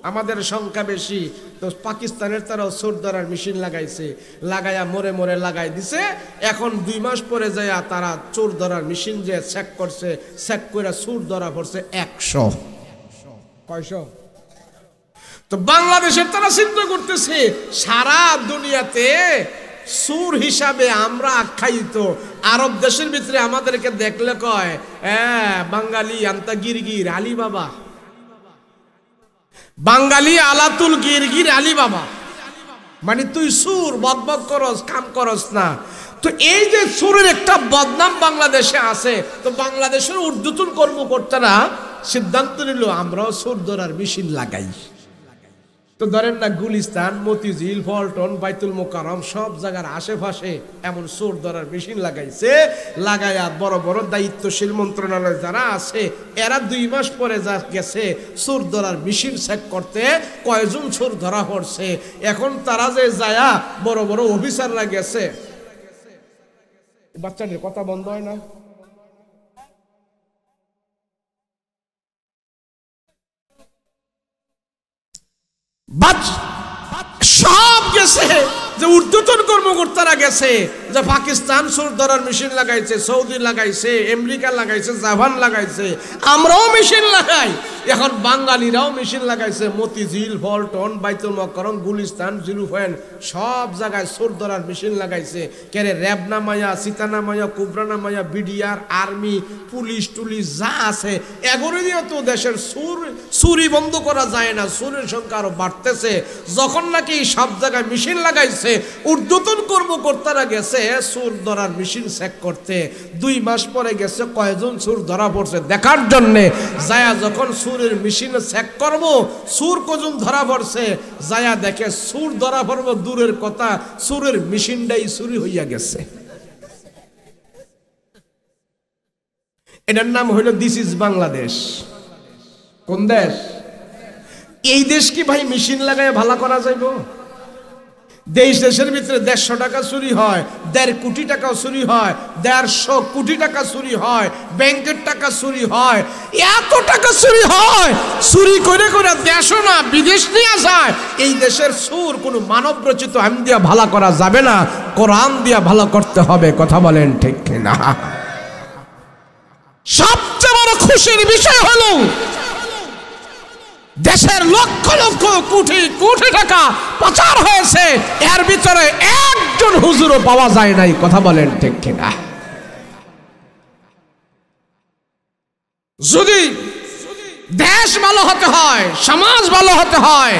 আমাদের সংখ্যা বেশি, তো পাকিস্তানের তারাও চোর ধরার মেশিন লাগাইছে, লাগাইয়া মোড়ে মোড়ে লাগাই দিছে। এখন 2 মাস পরে যায় তারা চোর ধরার মেশিন যে চেক করছে, চেক করে চোর ধরা পড়ছে 100। কয়শো? তো বাংলাদেশের তারা চিন্তা করতেছে, সারা দুনিয়াতে চোর হিসাবে আমরা আখ্যায়িত, আরব দেশের ভিতরে আমাদেরকে দেখলে কয়, বাঙালি আন্তা গিরগির আলী বাবা, বাঙালি আলাতুল গিরগির আলী বাবা, মানে তুই চোর, বদবদ করস, কাম করস না। তো এই যে চোরের একটা বদনাম বাংলাদেশে আছে, তো বাংলাদেশের ঊর্ধ্বতন কর্মকর্তারা সিদ্ধান্ত নিল আমরাও চোর ধরার মেশিন লাগাই। তো ধরেন না, গুলিস্তান, মতিঝিল, পল্টন, বাইতুল মোকাররম সব জায়গার আশেপাশে এমন চোর ধরার মেশিন লাগাইছে। লাগাইয়া বড় বড় দায়িত্বশীল মন্ত্রণালয় যারা আছে, এরা 2 মাস পরে যা গেছে চোর ধরার মেশিন চেক করতে, কয়জন চোর ধরা পড়ছে। এখন তারা যে যায়া বড় বড় অফিসাররা গেছে, বাচ্চাদের কথা বন্ধ হয় না, সব গেছে, যে ঊর্ধ্বতন কর্মকর্তারা গেছে, যে পাকিস্তান চোর ধরার মেশিন লাগাইছে, সৌদি লাগাইছে, আমেরিকা লাগাইছে, জাপান লাগাইছে, আমরাও মেশিন লাগাই। এখন বাঙালিরাও মেশিন লাগাইছে, মতিঝিল, পল্টন, বাইতুল মোকাররম, গুলিস্তান, জিরুফাইন সব জায়গায় চোর ধরার মেশিন লাগাইছে। কেরে র্যাব নামায়া, সীতা নামায়া, কুবরা নামায়া, বিডিআর, আর্মি, পুলিশ টুলিশ যা আছে, এগুলো দিয়ে তো দেশের চুরি বন্ধ করা যায় না, চুরির সংখ্যা আরো বাড়তেছে। যখন নাকি সব জায়গায় মেশিন লাগাইছে, ঊর্ধ্বতন কর্মকর্তারা গেছে চোর ধরার মেশিন চেক করতে। 2 মাস পরে গেছে কয়জন চোর ধরা পড়ছে দেখার জন্যে। যায়া যখন চোরের মেশিনে চেক করব, চোর কজন ধরা পড়ছে, যায়া দেখে চোর ধরা পড়ব দূরের কথা, চোরের মেশিনটাই চুরি হইয়া গেছে। এটার নাম হইল দিস ইজ বাংলাদেশ। কোন দেশ? এই দেশ কি ভাই মেশিন লাগায় ভালো করা যাইব? দেশের ভিতরে 150 টাকা চুরি হয়, 1.5 কোটি টাকা চুরি হয়, 150 কোটি টাকা চুরি হয়, ব্যাংকের টাকা চুরি হয়, এত টাকা চুরি হয়, চুরি করে করে দেশ না বিদেশ নিয়ে যায়। এই দেশের চুর কোনো মানব রচিত আইন দিয়া ভালো করা যাবে না, কোরআন দিয়া ভালো করতে হবে। কথা বলেন ঠিক না? সবচেয়ে বড় খুশির বিষয় হলো দেশের লক্ষ লক্ষ কোটি কোটি টাকা পাচার হয়েছে, এর ভিতরে একজন হুজুরও পাওয়া যায় নাই। কথা বলেন ঠিক কিনা? যদি দেশ ভালো হতে হয়, সমাজ ভালো হতে হয়,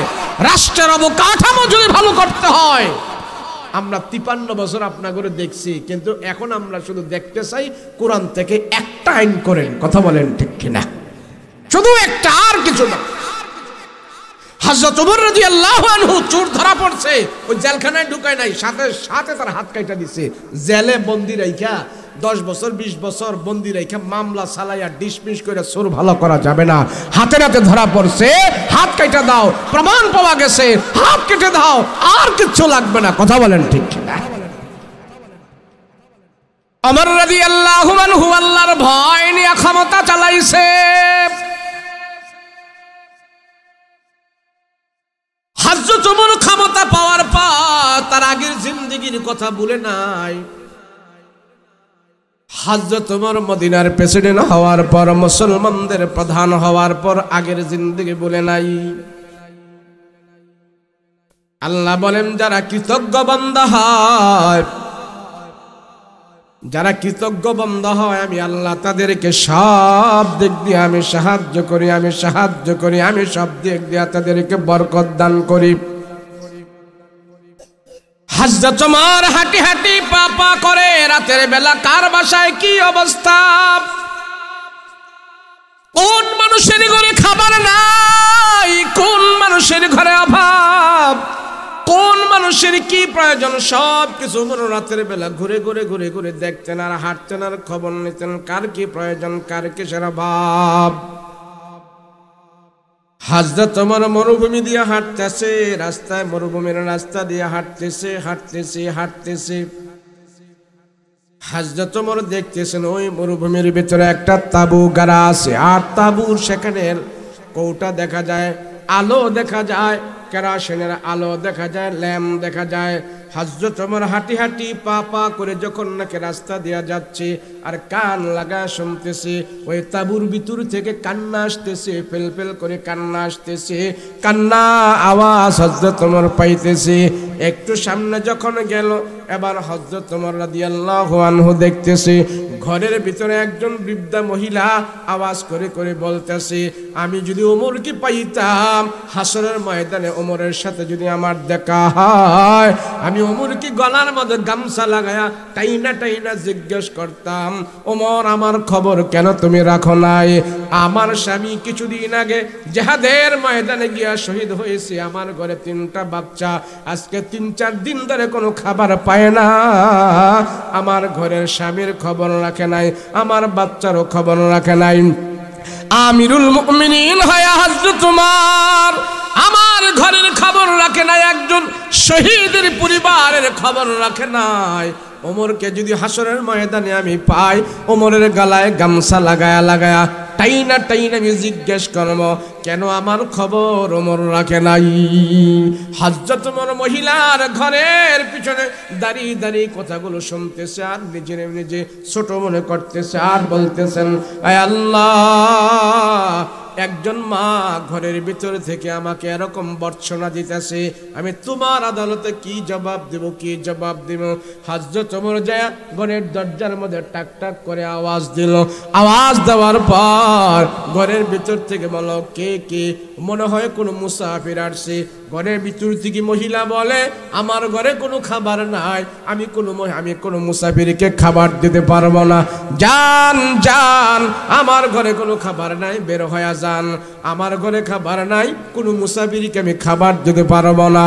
রাষ্ট্রের অবকাঠামো যদি ভালো করতে হয়, আমরা 53 বছর আপনা করে দেখছি, কিন্তু এখন আমরা শুধু দেখতে চাই কোরআন থেকে একটা আইন করেন। কথা বলেন ঠিক কিনা? শুধু একটা, আর কিছু না। হযরত ওমর রাদিয়াল্লাহু আনহু চোর ধরা পড়ছে, ওই জেলখানায় ঢুকায় নাই, সাথে সাথে তার হাত কাটা দিছে, জেলে বন্দি রাইখা 10 বছর 20 বছর বন্দি রেখে মামলা চালাইয়া ডিসমিস করে সুর ভালো করা যাবে না। হাতে নাতে ধরা পড়ছে, হাত কেটে দাও, প্রমাণ পাওয়া গেছে, হাত কেটে দাও, আর কিচ্ছু লাগবে না। কথা বলেন ঠিক কিনা? ওমর রাদিয়াল্লাহু আনহু আল্লাহর ভয় নিয়ে ক্ষমতা চালাইছে। হযরত ওমর ক্ষমতা পাওয়ার পর তার আগের জিন্দেগির কথা ভুলে নাই। হযরত ওমর মদিনার প্রেসিডেন্ট হওয়ার পর, মুসলমানদের প্রধান হওয়ার পর আগের জিন্দেগি ভুলে নাই। আল্লাহ বলেন যারা কৃতজ্ঞ বান্দা হয়, যারা কৃতজ্ঞ বান্দা হয় আমি আল্লাহ তাদেরকে সব দিক দিয়ে আমি সাহায্য করি, আমি সাহায্য করি, আমি সব দিক দিয়ে তাদেরকে বরকত দান করি। হযরত ওমর হাঁটি হাঁটি পা পা করে রাতের বেলা কার বাসায় কি অবস্থা, কোন মানুষের ঘরে খাবার নাই, কোন মানুষের ঘরে অভাব, কোন মানুষের কি প্রয়োজন, সব কিছু রাতের বেলা ঘুরে ঘুরে ঘুরে ঘুরে দেখতেন আর হাঁটতেন আর খবর নিতেন কার কি প্রয়োজন, কার কিসের অভাব। হযরত ওমর মরুভূমি দিয়ে হাঁটতেছে, রাস্তায় মরুভূমির রাস্তা দিয়ে হাঁটতেছে হাঁটতেছে হাঁটতেছে। হযরত ওমর দেখতেছেন ওই মরুভূমির ভিতরে একটা তাঁবু গাড়া আছে, আর তাঁবুর সেখানে কৌটা দেখা যায়, আলো দেখা যায়, কেরোসিনের আলো দেখা যায়, ল্যাম্প দেখা যায়। হযরত ওমর হাঁটি হাঁটি পা পা করে যখন নাকি রাস্তা দিয়ে যাচ্ছে আর কান লাগা শুনতেছে, ওই তাঁবুর ভিতর থেকে কান্না আসতেছে, ফেল ফেল করে কান্না আসতেছে, কান্না আওয়াজ হযরত ওমর পাইতেছে। একটু সামনে যখন গেল, এবার হযরত ওমর রাদিয়াল্লাহু আনহু দেখতেছে ঘরের ভিতরে একজন বৃদ্ধা মহিলা আওয়াজ করে করে বলতেছে, আমি যদি ওমরকে পাইতাম, হাসরের ময়দানে ওমরের সাথে যদি আমার দেখা হয়, আমি ওমরকে গলার মধ্যে গামছা লাগায়া টাইনা টাইনা জিজ্ঞেস করতাম, ওমর আমার খবর কেন তুমি রাখো নাই? আমার স্বামী কিছুদিন আগে জিহাদের ময়দানে গিয়া শহীদ হয়েছে, আমার ঘরে 3টা বাচ্চা আজকে 3-4 দিন ধরে কোনো খাবার পায় না, আমার ঘরের স্বামীর খবর রাখে নাই, আমার বাচ্চারও খবর রাখে নাই। আমিরুল মুমিনিন হয় হযরত ওমর, আমার ঘরের খবর রাখে নাই, একজন শহীদের পরিবারের খবর রাখে নাই। ওমরকে যদি হাসরের ময়দানে আমি পাই, ওমরের গলায় গামছা লাগায়া লাগায়া টাইনা টাইনা আমি জিজ্ঞেস করব, কেন আমার খবর ওমর রাখে নাই? হযরত ওমর মহিলার ঘরের পিছনে দাঁড়িয়ে দাঁড়িয়ে কথাগুলো শুনতেছে আর নিজের নিজে ছোট মনে করতেছে আর বলতেছেন, আয় আল্লাহ, একজন মা ঘরের ভিতর থেকে আমাকে এরকম বর্ষনা দিতেছে, আমি তোমার আদালতে কি জবাব দেব, কি জবাব দেব? হযরত ওমর যায় ঘরের দরজার মধ্যে টাক টাক করে আওয়াজ দিল। আওয়াজ দেওয়ার পর ঘরের ভিতর থেকে বলো, কে কে? মনে হয় কোনো মুসাফির আসছে। ঘরের ভিতর থেকে মহিলা বলে, আমার ঘরে কোনো খাবার নাই, আমি কোনো মুসাফিরকে খাবার দিতে পারবো না। যান যান, আমার ঘরে কোনো খাবার নাই, বের হয়ে যান, আমার ঘরে খাবার নাই, কোনো মুসাফিরকে আমি খাবার দিতে পারবো না।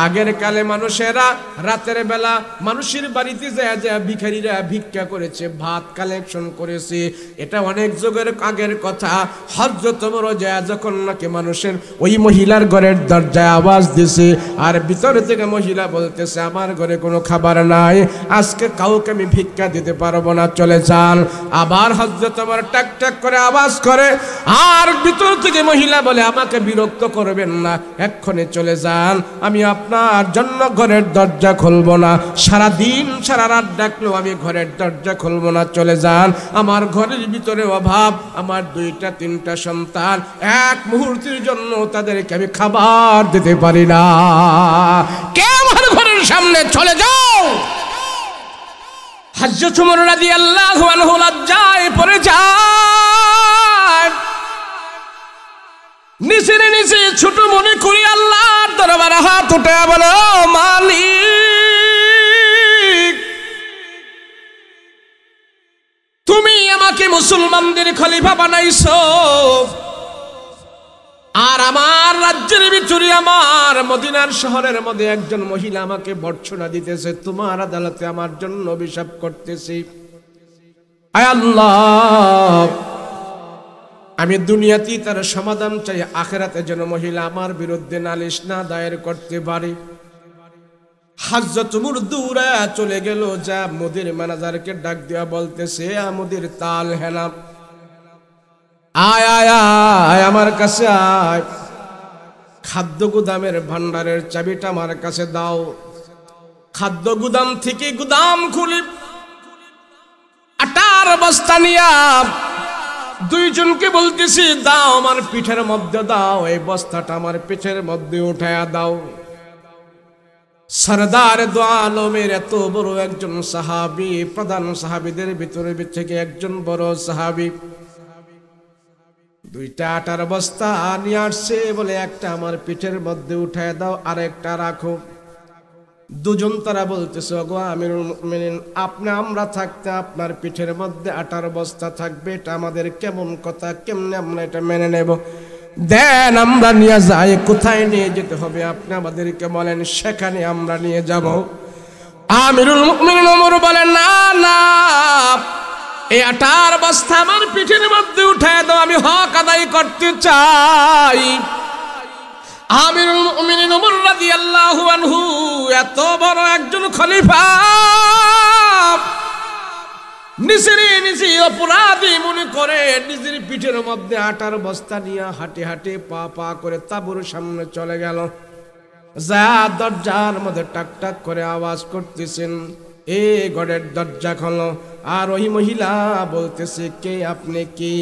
আগের কালে মানুষেরা রাতের বেলা মানুষের বাড়িতে যায় যায় ভিখারিরা ভিক্ষা করেছে, ভাত কালেকশন করেছে, এটা অনেক যুগের আগের কথা। হযরত ওমর যায় যখন নাকি মানুষের ওই মহিলার ঘরের দরজায় আওয়াজ দিছে, আর ভিতরে থেকে মহিলা বলতেছে, আমার ঘরে কোনো খাবার নাই, আজকে কাউকে আমি ভিক্ষা দিতে পারবো না, চলে যান। আবার হযরত ওমর টাক টাক করে আওয়াজ করে, আর ভিতর থেকে মহিলা বলে, আমাকে বিরক্ত করবেন না, এক্ষুনি চলে যান, আমি আপনার জন্য ঘরের দরজা খুলবো না, সারা দিন সারা রাত ডাকলেও আমি ঘরের দরজা খুলবো না, চলে যান। আমার ঘরের ভিতরে অভাব, আমার 2-3টা সন্তান, এক মুহূর্তের জন্য তাদেরকে আমি খাবার দিতে পারি না, কে আমার ঘরের সামনে চলে যাও। হযরত ওমর রাদিয়াল্লাহু আনহু লজ্জায় পড়ে যায়, নিচে নিচে ছোট মনে করি আল্লাহর দরবারে হাত উঠে বলো, মালিক, তুমি আমাকে মুসলমানদের খলিফা বানাইছো, আর আমার রাজ্যের ভিতরে আমার মদিনার শহরের মধ্যে একজন মহিলা আমাকে ভর্ৎসনা দিতেছে, তোমার আদালতে আমার জন্য অভিশাপ করতেছে। আয় আল্লাহ, আমি দুনিয়াতেই তার সমাধান চাই, আখিরাতে যেন মহিলা আমার বিরুদ্ধে নালিশ না দায়ের করতে পারে। হযরত উমর দৌড়া চলে গেল, যা মুদির ম্যানেজারকে ডাক দিয়া বলতেছে, মুদির তাল হেনা, আয় আয় আয় আমার কাছে আয়, খাদ্য গুদামের ভান্ডারের চাবিটা আমার কাছে দাও। খাদ্য গুদাম থেকে গুদাম খুলি আটার বস্তা নিয়া দুইজনকে বলতেছি, দাও আমার পিঠের মধ্যে দাও, এই বস্তাটা আমার পিঠের মধ্যে উঠায়া দাও। সরদার দো আলমের এত বড় একজন সাহাবী, প্রধান সাহাবীদের ভিতরে থেকে একজন বড় সাহাবী, দুইটা আটার বস্তা নিয়ে আসছে, বলে একটা আমার পিঠের মধ্যে উঠায় দাও, আর একটা রাখো। দুজন তারা বলতেছে, ওগো আমিরুল মুমিনিন, আপনি আমরা থাকতে আপনার পিঠের মধ্যে আটার বস্তা থাকবে, এটা আমাদের কেমন কথা, কেমনে আমরা এটা মেনে নেব? দেন আমরা নিয়ে যাই। কোথায় নিয়ে যেতে হবে আপনি আমাদেরকে বলেন, সেখানে আমরা নিয়ে যাব। আমিরুল মুমিনিন ওমর বলেন, না না, এই আটার বস্তা আমার পিঠের মধ্যে উঠায় দাও, আমি হক আদায় করতে চাই। আমিরুল মুমিনিন ওমর রাদিয়াল্লাহু আনহু এত বড় একজন খলিফা, নিজে অপরাধী মনে করে নিজের পিঠের মধ্যে আটার বস্তা নিয়ে হাঁটে হাঁটে পা পা করে তাঁবুর সামনে চলে গেল। যা দরজার মধ্যে টাক টাক করে আওয়াজ করতেছেন, এ ঘরের দরজা খোলো। আর ওই মহিলা বলতেছে, কে আপনি? কে?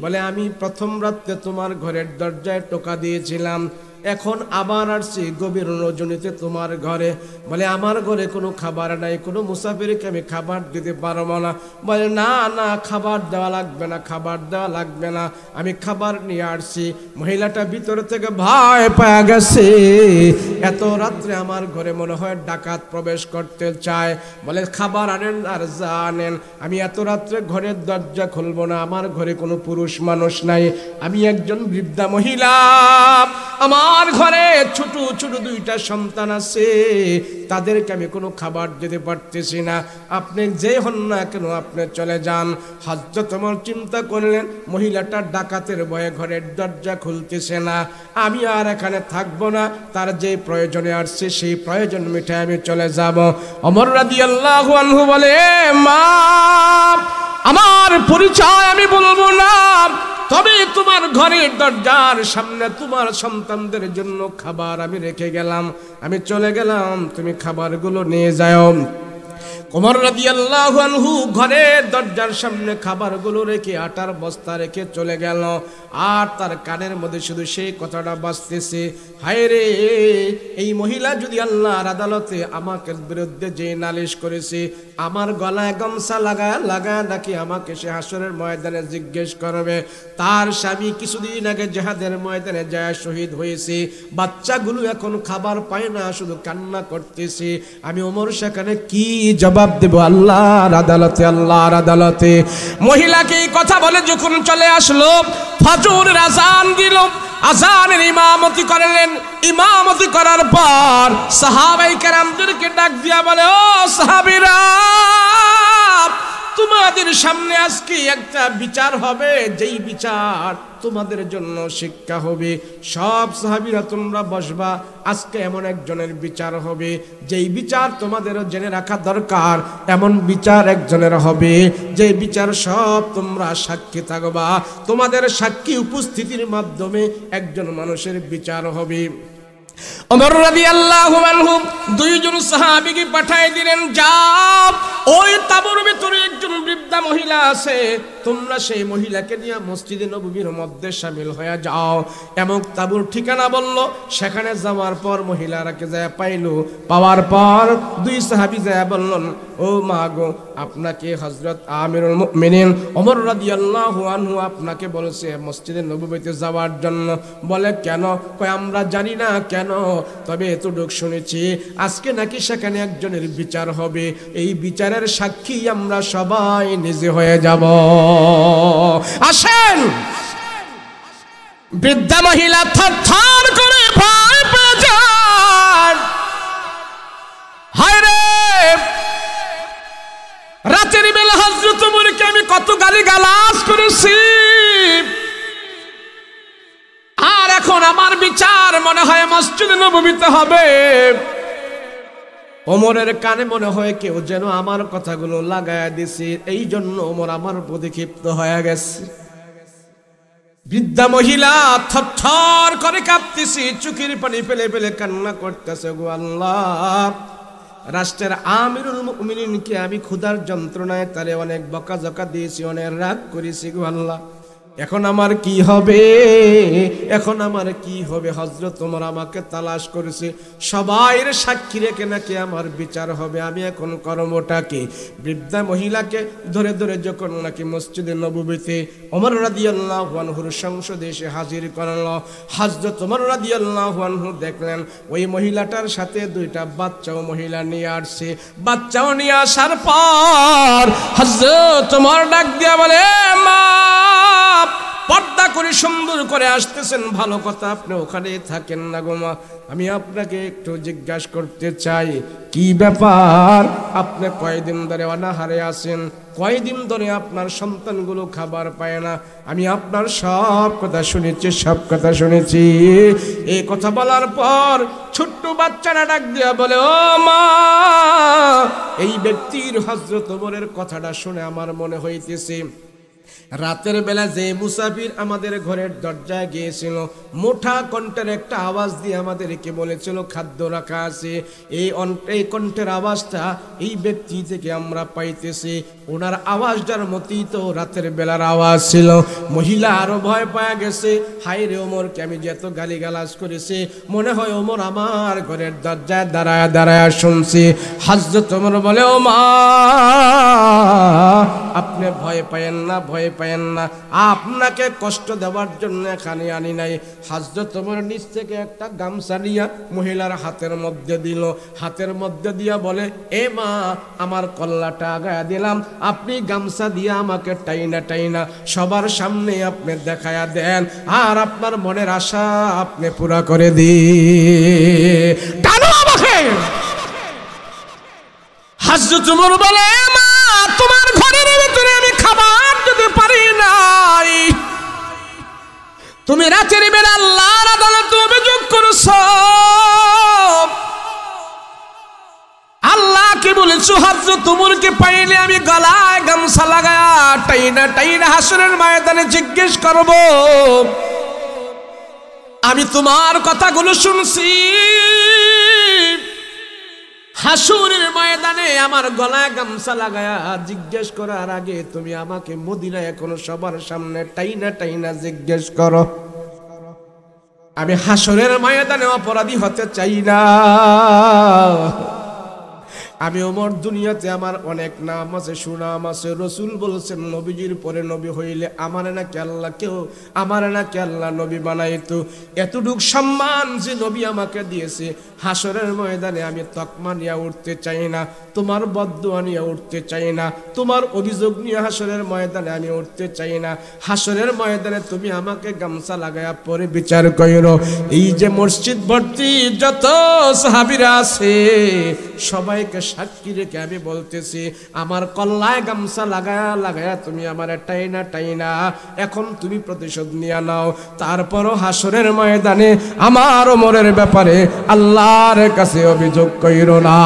বলে, আমি প্রথম রাতে তোমার ঘরের দরজায় টোকা দিয়েছিলাম, এখন আবার আসছি গভীর রজনীতে তোমার ঘরে। বলে, আমার ঘরে কোনো খাবার নাই, কোনো মুসাফিরকে আমি খাবার দিতে পারবো না। বলে, না না, খাবার দেওয়া লাগবে না, খাবার দেওয়া লাগবে না, আমি খাবার নিয়ে আসছি। মহিলাটা ভিতর থেকে ভয় পেয়ে গেছে, এত রাত্রে আমার ঘরে মনে হয় ডাকাত প্রবেশ করতে চায়। বলে, খাবার আনেন আর যা আনেন, আমি এত রাত্রে ঘরের দরজা খুলবো না, আমার ঘরে কোনো পুরুষ মানুষ নাই, আমি একজন বৃদ্ধা মহিলা, আমার ঘরে ছোট ছোট দুইটা সন্তান আছে, তাদেরকে আমি কোনো খাবার দিতে পারতেছি না, আপনি যে হন না কেন আপনি চলে যান। হযরত ওমর চিন্তা করলেন, মহিলাটা ডাকাতের ভয়ে ঘরের দরজা খুলতেছে না, আমি আর এখানে থাকবো না, তার যে প্রয়োজনে আসছে সেই প্রয়োজন মিটায় আমি চলে যাব। ওমর রাদিয়াল্লাহু আনহু বলে, মা, আমার পরিচয় আমি বলবো না, তবে তোমার ঘরের দরজার সামনে তোমার সন্তানদের জন্য খাবার আমি রেখে গেলাম, আমি চলে গেলাম, তুমি খাবারগুলো নিয়ে যাও। ওমর রাদিয়াল্লাহু আনহু ঘরের দরজার সামনে খাবারগুলো রেখে আটার বস্তা রেখে চলে গেল। আর তার কানের মধ্যে শুধু সেই কথাটা বাজতেছে, হায় রে, এই মহিলা যদি আল্লাহর আদালতে আমাকে বিরুদ্ধে যে নালিশ করেছে, আমার গলায় গামছা লাগা নাকি আমাকে সে হাসরের ময়দানে জিজ্ঞেস করবে। তার স্বামী কিছুদিন আগে জিহাদের ময়দানে যায় শহীদ হয়েছে, বাচ্চাগুলো এখন খাবার পায় না, শুধু কান্না করতেছে, আমি ওমর সেখানে কি জবাব দেব আল্লাহর আদালতে? আল্লাহর আদালতে মহিলাকে এই কথা বলে যখন চলে আসলো, ফজরের আযান দিল, আযানের ইমামতি করলেন। ইমামতি করার পর সাহাবায়ে কেরামদেরকে ডাক দিয়া বলে, ও সাহাবীরা, তোমাদের সামনে আজকে একটা বিচার হবে, যেই বিচার তোমাদের জন্য শিক্ষা হবে। সব সাহাবীরা তোমরা বসবা, আজকে এমন একজনের বিচার হবে, যেই বিচার তোমাদেরও জেনে রাখা দরকার। এমন বিচার একজনের হবে, যে বিচার সব তোমরা সাক্ষী থাকবা, তোমাদের সাক্ষী উপস্থিতির মাধ্যমে একজন মানুষের বিচার হবে। ওমর রাদিয়াল্লাহু আনহু দুইজন সাহাবীকে পাঠিয়ে দিলেন, যাও, ওই তাঁবুর ভিতরে একজন বৃদ্ধা মহিলা আছে, তোমরা সেই মহিলাকে নিয়ে মসজিদে নববীর মধ্যে শামিল হয়ে যাও। এমন তাঁবুর ঠিকানা বলল, সেখানে যাওয়ার পর মহিলারাকে যায় পাইল, পাওয়ার পর দুই সাহাবী যায় বললেন, ও মা গো, আপনাকে হযরত আমিরুল মুমিনিন ওমর রাদিয়াল্লাহু আনহু আপনাকে বলেছে মসজিদে নববীতে যাওয়ার জন্য। বলে, কেন? কয়, আমরা জানি না কেন, তবে এতটুকু শুনেছি আজকে নাকি সেখানে একজনের বিচার হবে, এই বিচারের সাক্ষী আমরা সবাই নিজে হয়ে যাব। আসেন। বৃদ্ধা মহিলা থরথর করে ভয় পেয়ে যান, হায় রে, রাতের বেলা হযরত ওমর কত গালিগালাজ করেছি, আর এখন আমার বিচার মনে হয় মসজিদে নববীতে হবে। ওমরের কানে মনে হয় কেউ যেন আমার কথাগুলো লাগায় দিছে, এই জন্য ওমর আমার প্রতি ক্ষিপ্ত হয়ে গেছে। বৃদ্ধা মহিলা থরথর করে কাঁপতেছি, চোখের পানি ফেলে ফেলে কান্না করতেছে, গো আল্লাহ, রাষ্ট্রের আমিরুল মুমিনিনকে আমি ক্ষুধার যন্ত্রণায় তারে অনেক বকাঝকা দিয়েছি, অনেক রাগ করেছি, গো আল্লাহ, এখন আমার কি হবে, এখন আমার কি হবে? হযরত ওমর আমাকে তালাশ করেছে, সবাইয়ের সাক্ষী রেখে নাকি আমার বিচার হবে, আমি এখন কর্মটা কি? বৃদ্ধা মহিলাকে ধরে ধরে যখন নাকি মসজিদে নববীতে ওমর রাদিয়াল্লাহু আনহুর সংসদে এসে হাজির করলো, হযরত ওমর রাদিয়াল্লাহু আনহু দেখলেন ওই মহিলাটার সাথে দুইটা বাচ্চাও মহিলা নিয়ে আসছে। বাচ্চাও নিয়ে আসার পর হযরত ওমর ডাক দিয়া বলে, মা, পর্দা করে সুন্দর করে আসতেছেন, ভালো কথা, আপনি ওখানে থাকেন না গো মা, আমি আপনাকে একটু জিজ্ঞাসা করতে চাই, কি ব্যাপার, আপনি কয়দিন ধরে অনাহারে আছেন, কয়দিন ধরে আপনার সন্তানগুলো খাবার পায় না, আমি আপনার সব কথা শুনেছি, সব কথা শুনেছি। এই কথা বলার পর ছোট্ট বাচ্চারা ডাক দিয়া বলে, ও মা, এই ব্যক্তির হযরত ওমরের কথাটা শুনে আমার মনে হইতেছে রাতের বেলা যে মুসাফির আমাদের ঘরের দরজায় গিয়েছিল, মোটা কণ্ঠের একটা আওয়াজ দিয়ে আমাদেরকে বলেছিল খাদ্য রাখা আছে, এই কণ্ঠের আওয়াজটা এই ব্যক্তি থেকে আমরা পাইতেছি, ওনার আওয়াজটার মতোই তো রাতের বেলার আওয়াজ ছিল। মহিলা আরো ভয় পাওয়া গেছে, হায় রে, ওমরকে আমি যত গালিগালাজ করেছি, মনে হয় ওমর আমার ঘরের দরজায় দাঁড়ায় দাঁড়ায় শুনছি। হযরত ওমর বলে, ও মা, আপনি ভয় পায়েন না, ভয় পায়েন না, আপনাকে কষ্ট দেওয়ার জন্য এখানে আনি নাই। হযরত ওমর নিচ থেকে একটা গামছা নিয়ে মহিলার হাতের মধ্যে দিল, হাতের মধ্যে দিয়া বলে, এ মা, আমার কল্লাটা আগায়া দিলাম, আপনি গামছা দিয়ে আমাকে টাইনা টাইনা সবার সামনে আপনি দেখায়া দেন, আর আপনার মনের আশা আপনি পুরা করে দিন আমাকে। হযরত ওমর বলে, মা, তোমার ঘরের ভিতরে আমি খাবার যদি পারি নাই, তুমি রাতের বেলা আল্লাহর আদালতে অভিযোগ করছো, আল্লাহকে বলেছো হযরত ওমরকে পাইলে আমি গলায় গামছা লাগায়া টাইনা টাইনা হাসরের ময়দানে জিজ্ঞেস করব, আমি তোমার কথাগুলো শুনছি, হাসরের ময়দানে আমার গলায় গামছা লাগায়া জিজ্ঞেস করার আগে তুমি আমাকে মদিনায় এখনো সবার সামনে টাইনা টাইনা জিজ্ঞেস করো। আমি হাসরের ময়দানে অপরাধী হতে চাই না। আমি ওমর, দুনিয়াতে আমার অনেক নাম আছে, সুনাম আছে, রসুল বলছেন নবীজির পরে নবী হইলে আমার নাকি আল্লাহ নবী বানাইতো। এতটুক সম্মান যে নবী আমাকে দিয়েছে, হাসরের ময়দানে আমি তকমা নিয়ে উঠতে চাই না, তোমার বদদুয়া নিয়ে উঠতে চাই না, তোমার অভিযোগ নিয়ে হাসরের ময়দানে আমি উঠতে চাই না। হাসরের ময়দানে তুমি আমাকে গামছা লাগায়া পরে বিচার কইরো। এই যে মসজিদ ভর্তি যত সাহাবীরা আছে, সবাইকে সাক্ষী রেখে আমি বলতেছি, আমার কল্লায় গামছা লাগায়া লাগায়া তুমি আমার টাইনা টাইনা এখন তুমি প্রতিশোধ নিয়ে নাও। তারপরও হাসরের ময়দানে আমার ওমরের ব্যাপারে আল্লাহর কাছে অভিযোগ কইরো না,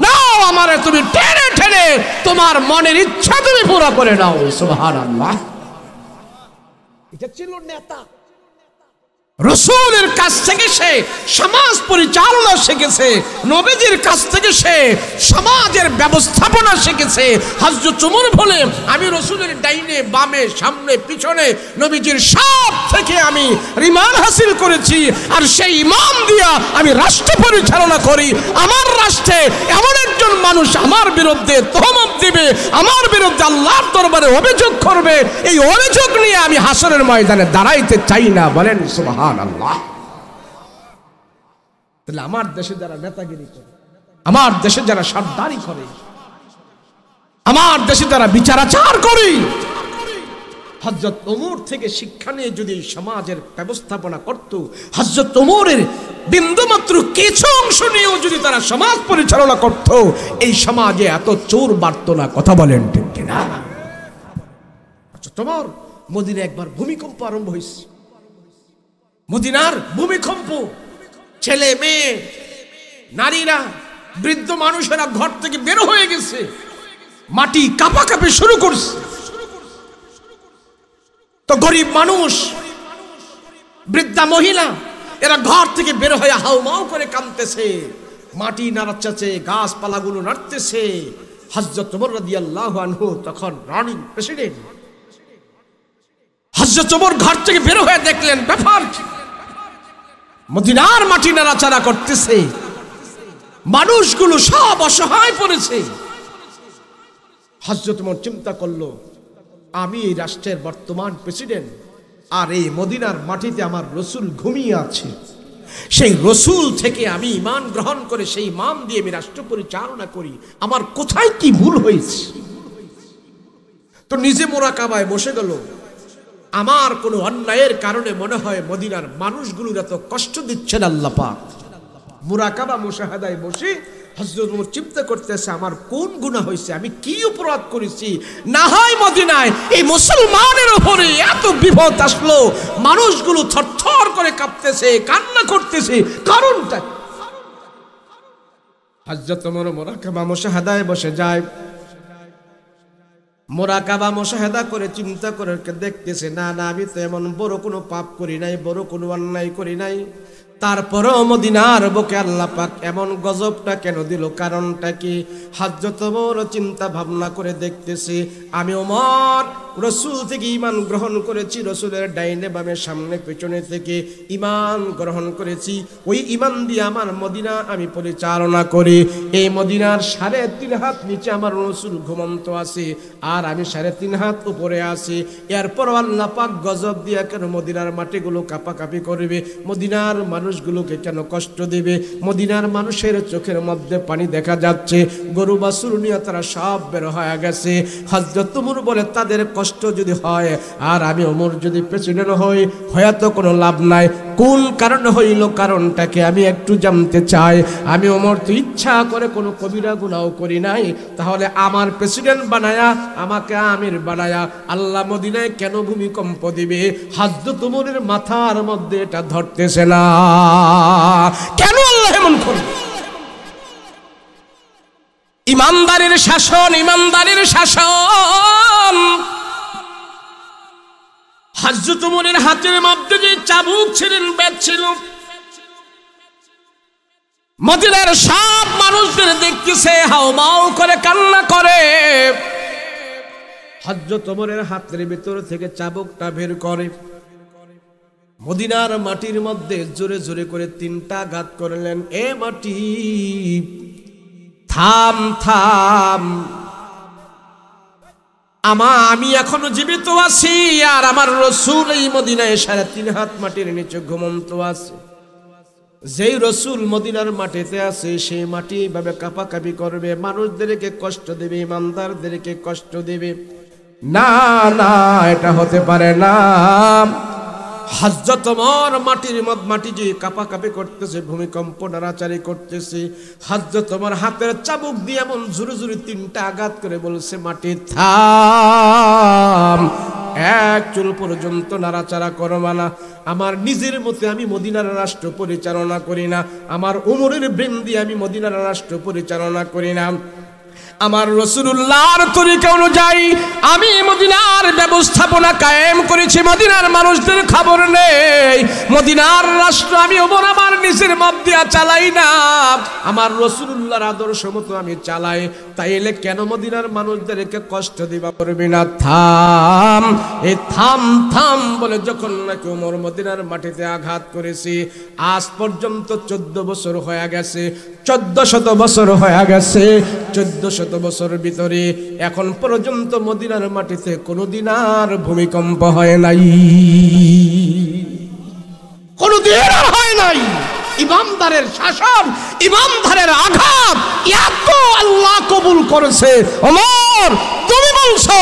নাও আমারে তুমি টেনে টেনে তোমার মনের ইচ্ছা তুমি পুরো করে নাও। সুবহানাল্লাহ। এটা ছিল নেতা। রসুলের কাছ থেকে সে সমাজ পরিচালনা শিখেছে, নবীজির কাছ থেকে সে সমাজের ব্যবস্থাপনা শিখেছে। হযরত ওমর বলে, আমি রসুলের ডাইনে বামে সামনে পিছনে নবীজির সব থেকে আমি রিমান হাসিল করেছি, আর সেই ইমাম দিয়া আমি রাষ্ট্র পরিচালনা করি। আমার রাষ্ট্রে এমন একজন মানুষ আমার বিরুদ্ধে তহমত দিবে, আমার বিরুদ্ধে আল্লাহর দরবারে অভিযোগ করবে, এই অভিযোগ নিয়ে আমি হাসরের ময়দানে দাঁড়াইতে চাই না। বলেন সুবহানাল্লাহ। তাহলে আমার দেশে যারা নেতাগিরি করে, আমার দেশে যারা সর্দারি করে, আমার দেশে যারা বিচারাচার করে, হযরত ওমর থেকে শিক্ষা নিয়ে যদি সমাজের ব্যবস্থাপনা করত, হযরত ওমরের বিন্দুমাত্র কিছু অংশ নিয়েও যদি তারা সমাজ পরিচালনা করত, এই সমাজে এত চোর বাড়ত না। কথা বলেন ঠিক কিনা? তোমার মদিনায় একবার ভূমিকম্প আরম্ভ হয়েছে। মদিনার ভূমিকম্প, ছেলে মেয়ে নারীরা বৃদ্ধ মানুষেরা ঘর থেকে বের হয়ে গেছে, মাটি কাঁপাকাঁপি শুরু করছে। তো গরিব মানুষ, বৃদ্ধা মহিলা, এরা ঘর থেকে বের হয়ে হাউমাউ করে কাঁদতেছে, মাটি নাড়াচ্ছে, গাছপালাগুলো নাড়তেছে। হযরত ওমর রাদিয়াল্লাহু আনহু তখন রানিং প্রেসিডেন্ট। হযরত ওমর ঘর থেকে বের হয়ে দেখলেন ব্যাপার মদিনার মাটি নাড়াচাড়া করতেছে, মানুষগুলো সব অসহায় পড়েছে। হযরত ওমর চিন্তা করলো, আমি এই রাষ্ট্রের বর্তমান প্রেসিডেন্ট, আর এই মদিনার মাটিতে আমার রসুল ঘুমিয়ে আছে। সেই রসুল থেকে আমি ঈমান গ্রহণ করে সেই ঈমান দিয়ে আমি রাষ্ট্র পরিচালনা করি, আমার কোথায় কি ভুল হয়েছে? তো নিজে মোরাকাবায় বসে গেল। আমার কোনো অন্যায়ের কারণে মনে হয় মদিনার মানুষগুলোর এত কষ্ট দিচ্ছেন আল্লাহ পাক। মুরাকাবা মুশাহাদায় বসে হযরত ওমর চিন্তা করতেছে, আমার কোন গুনাহ হয়েছে, আমি কি অপরাধ করেছি? না হয় মদিনায় এই মুসলমানের উপরে এত বিপদ আসলো, মানুষগুলো থরথর করে কাঁপতেছে, কান্না করতেছে, কারণটা? হযরত ওমর মুরাকাবা মুশাহাদায় বসে যায়। মুরাকাবা মুশাহাদা করে চিন্তা করে দেখতেছে, না না, আমি তো এমন বড় কোনো পাপ করি নাই, বড় কোনো অন্যায় করি নাই, তারপরেও মদিনার বুকে আল্লাহ পাক এমন গজবটা কেন দিল? কারণটা কি? হযরত ওমর চিন্তা ভাবনা করে দেখতেছে, আমি ওমর রসুল থেকে ঈমান গ্রহণ করেছি, রসুলের ডাইনে বামে সামনে পেছনে থেকে ঈমান গ্রহণ করেছি। ওই ঈমান দিয়ে আমার মদিনা আমি পরিচালনা করি। এই মদিনার 3.5 হাত নিচে আমার রসুল ঘুমন্ত আছে, আর আমি 3.5 হাত উপরে আছি। এরপর আল্লাহ পাক গজব দিয়া কেন মদিনার মাটিগুলো কাঁপাকাঁপি করবে? মদিনার মানুষগুলোকে কেন কষ্ট দেবে? মদিনার মানুষের চোখের মধ্যে পানি দেখা যাচ্ছে, গরু বাছুর নিয়ে তারা সব বের হয়ে গেছে। হযরত ওমর বলে, তাদের কষ্ট যদি হয় আর আমি ওমর যদি প্রেসিডেন্ট হই, হয়তো কোনো লাভ নাই। কোন কারণে হইল, কারণটাকে আমি একটু জানতে চাই। আমি ওমর তো ইচ্ছা করে কোনো কবিরা গুনাহ করি নাই, তাহলে আমার প্রেসিডেন্ট বানায়া, আমাকে আমির বানায়া আল্লাহ মদিনায় কেন ভূমিকম্প দিবে? হযরত ওমরের মাথার মধ্যে এটা ধরতেছে না, কেন আল্লাহ এমন করবে? ইমানদারের শাসন, ইমানদারের শাসন। হযরত ওমরের হাতের মধ্যে যে চাবুক ছিলেন, বেত ছিল, মদিনার সব মানুষদের দেখতেছে, হাউমাউ করে কান্না করে। হযরত ওমরের হাতের ভিতর থেকে চাবুকটা বের করে, মদিনার মাটির মধ্যে জোরে জোরে করে 3টা আঘাত করলেন। এ মাটি থাম, থাম, আমি এখনো জীবিত আছি, আর আমার রসুল এই মদিনায় 3.5 হাত মাটির নিচে ঘুমন্ত আছে। যেই রসুল মদিনার মাটিতে আছে, সেই মাটি এইভাবে কাঁপাকাঁপি করবে, মানুষদেরকে কষ্ট দেবে, ইমানদারদেরকে কষ্ট দেবে? না না, এটা হতে পারে না। হযরত ওমর মাটি যে কাঁপাকাঁপি করতেছে, ভূমিকম্প নাড়াচাড়ি করতেছে, হযরত ওমর হাতের চাবুক দিয়ে এমন জোরে জোরে 3টা আঘাত করে বলছে, মাটি থাম, এক চুল পর্যন্ত নাড়াচাড়া করবা না। আমার নিজের মতে আমি মদিনার রাষ্ট্র পরিচালনা করি না, আমার ওমরের ব্রেন দিয়ে আমি মদিনার রাষ্ট্র পরিচালনা করি না। আমার রাসূলুল্লাহর তরিকা অনুযায়ী আমি মদিনার ব্যবস্থাপনা কায়েম করেছি। মদিনার মানুষদের খবর নেই, মদিনার রাষ্ট্র আমি ওমর আমার নিজের মধ্যে চালাই না, আমার রাসূলুল্লাহর আদর্শ মতো আমি চালাই। তাইলে কেন মদিনার মানুষদেরকে কষ্ট দিবা পারবি না? থাম, এই থাম থাম বলে যখন নাকি ওমর মদিনার মাটিতে আঘাত করেছি, আজ পর্যন্ত 14 বছর হয়ে গেছে, 1400 বছর হয়ে গেছে। 1400 বছর ভিতরে এখন পর্যন্ত মদিনার মাটিতে কোনোদিন আর ভূমিকম্প হয় নাই, কোনোদিন আর হয় নাই। ইমানদারের শাসন, ইমানদারের আঘাত এত আল্লাহ কবুল করেছে। ওমর, তুমি বলছো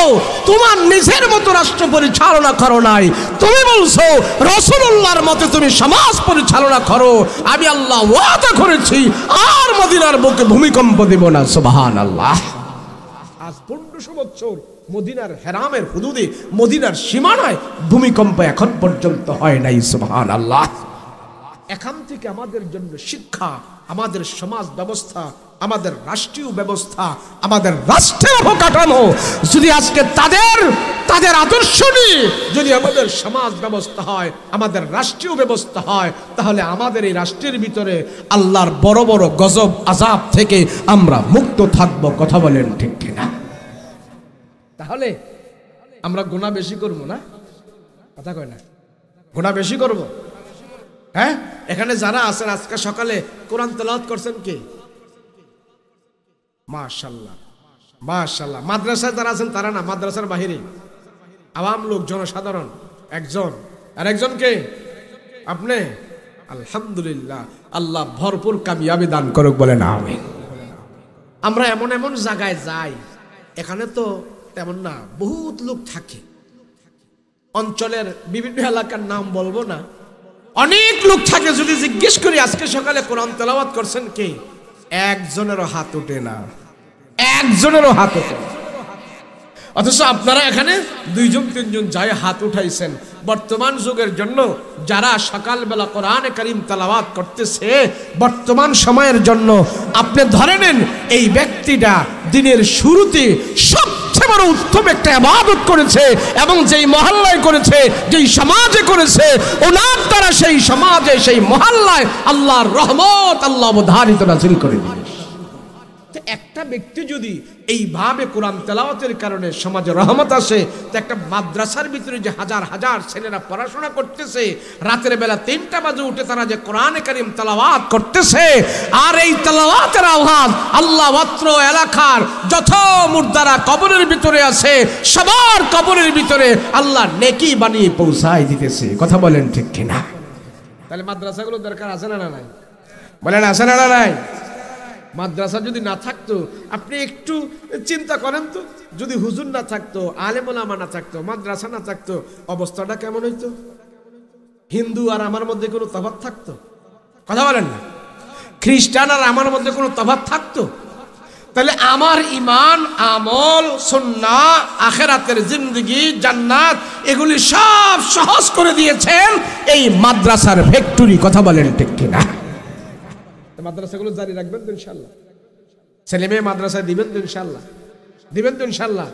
তোমার নিজের মতো রাষ্ট্র পরিচালনা করো নাই, তুমি বলছো রাসূলুল্লাহর মতে তুমি সমাজ পরিচালনা করো, আমি আল্লাহ ওয়াদা করেছি আর মদিনার বুকে ভূমিকম্প দেব না। সুবহানাল্লাহ। আজ 1500 বছর মদিনার হেরামের হুদুদে, মদিনার সীমানায় ভূমিকম্প এখন পর্যন্ত হয় নাই। সুবহানাল্লাহ। এখান থেকে আমাদের জন্য শিক্ষা, আমাদের সমাজ ব্যবস্থা, আমাদের রাষ্ট্রীয় ব্যবস্থা, আমাদের রাষ্ট্রের অবকাঠামো যদি আজকে তাদের আদর্শ নিয়ে যদি আমাদের সমাজ ব্যবস্থা হয়, আমাদের রাষ্ট্রীয় ব্যবস্থা হয়, তাহলে আমাদের এই রাষ্ট্রের ভিতরে আল্লাহর বড় বড় গজব আযাব থেকে আমরা মুক্ত থাকব। কথা বলেন ঠিক কিনা? তাহলে আমরা গুনাহ বেশি করব না? কথা কয় না? গুনাহ বেশি করব? হ্যাঁ, এখানে যারা আছেন আজকে সকালে কোরআন তেলাওয়াত করছেন কে? মাশাআল্লাহ, মাশাআল্লাহ। মাদ্রাসায় যারা আছেন তারা না, মাদ্রাসার বাহিরে আওয়াম লোক, জনসাধারণ একজন, আর একজন কে? আপনি। আলহামদুলিল্লাহ, আল্লাহ ভরপুর কামিয়াবি দান করুক, বলেন আমিন। আমরা এমন এমন জায়গায় যাই, এখানে তো তেমন না, বহুত লোক থাকে, অঞ্চলের বিভিন্ন এলাকার নাম বলবো না, অনেক লোক থাকে। যদি জিজ্ঞেস করি আজকে সকালে কোরআন তেলাওয়াত করছেন কে, একজনেরও হাত ওঠে না, একজনেরও হাত ওঠে না। অথচ আপনারা এখানে 2-3 যাই হাত উঠাইছেন। বর্তমান যুগের জন্য যারা সকালবেলা কোরআনে কারীম তেলাওয়াত করতেছে, বর্তমান সময়ের জন্য আপনি ধরে নেন এই ব্যক্তিটা দিনের শুরুতে সবচেয়ে বড় উত্তম একটা ইবাদত করেছে, এবং যেই মহল্লায় করেছে, যেই সমাজে করেছে, ওনার দ্বারা সেই সমাজে, সেই মহল্লায় আল্লাহর রহমত আল্লাহ অবধারিত নাযিল করে দিয়েছে। একটা ব্যক্তি যদি এইভাবে কোরআন তেলাওয়াতের কারণে সমাজে রহমত আসে, তো একটা মাদ্রাসার ভিতরে যে হাজার হাজার ছেলেরা পড়াশোনা করতেছে, রাতের বেলা 3টা বাজে উঠে তারা যে কোরআনে কারীম তেলাওয়াত করতেছে, আর এই তেলাওয়াতের আওয়াজ আল্লাহ মাত্র এলাকার যত মুর্দারা কবরের ভিতরে আছে সবার কবরের ভিতরে আল্লাহ নেকি বানিয়ে পৌঁছায় দিতেছে। কথা বলেন ঠিক কিনা? তাহলে মাদ্রাসাগুলো দরকার আছে না নাই? বলেন আছে না নাই? মাদ্রাসা যদি না থাকতো, আপনি একটু চিন্তা করেন তো, যদি হুজুর না থাকতো, আলেম ওলামা না থাকতো, মাদ্রাসা না থাকতো, অবস্থাটা কেমন হইতো? হিন্দু আর আমার মধ্যে কোনো তফাৎ থাকতো? কথা বলেন না? খ্রিস্টান আর আমার মধ্যে কোনো তফাৎ থাকতো? তাহলে আমার ঈমান, আমল, সুন্নাহ, আখিরাতের জিন্দেগি, জান্নাত, এগুলি সব সহজ করে দিয়েছেন এই মাদ্রাসার ফ্যাক্টরি। কথা বলেন ঠিক কিনা? মাদ্রাসাগুলো জারি রাখবেন তো ইনশাআল্লাহ? ছেলে মেয়ে মাদ্রাসায় দিবেন তো ইনশাআল্লাহ? দিবেন তো ইনশাআল্লাহ?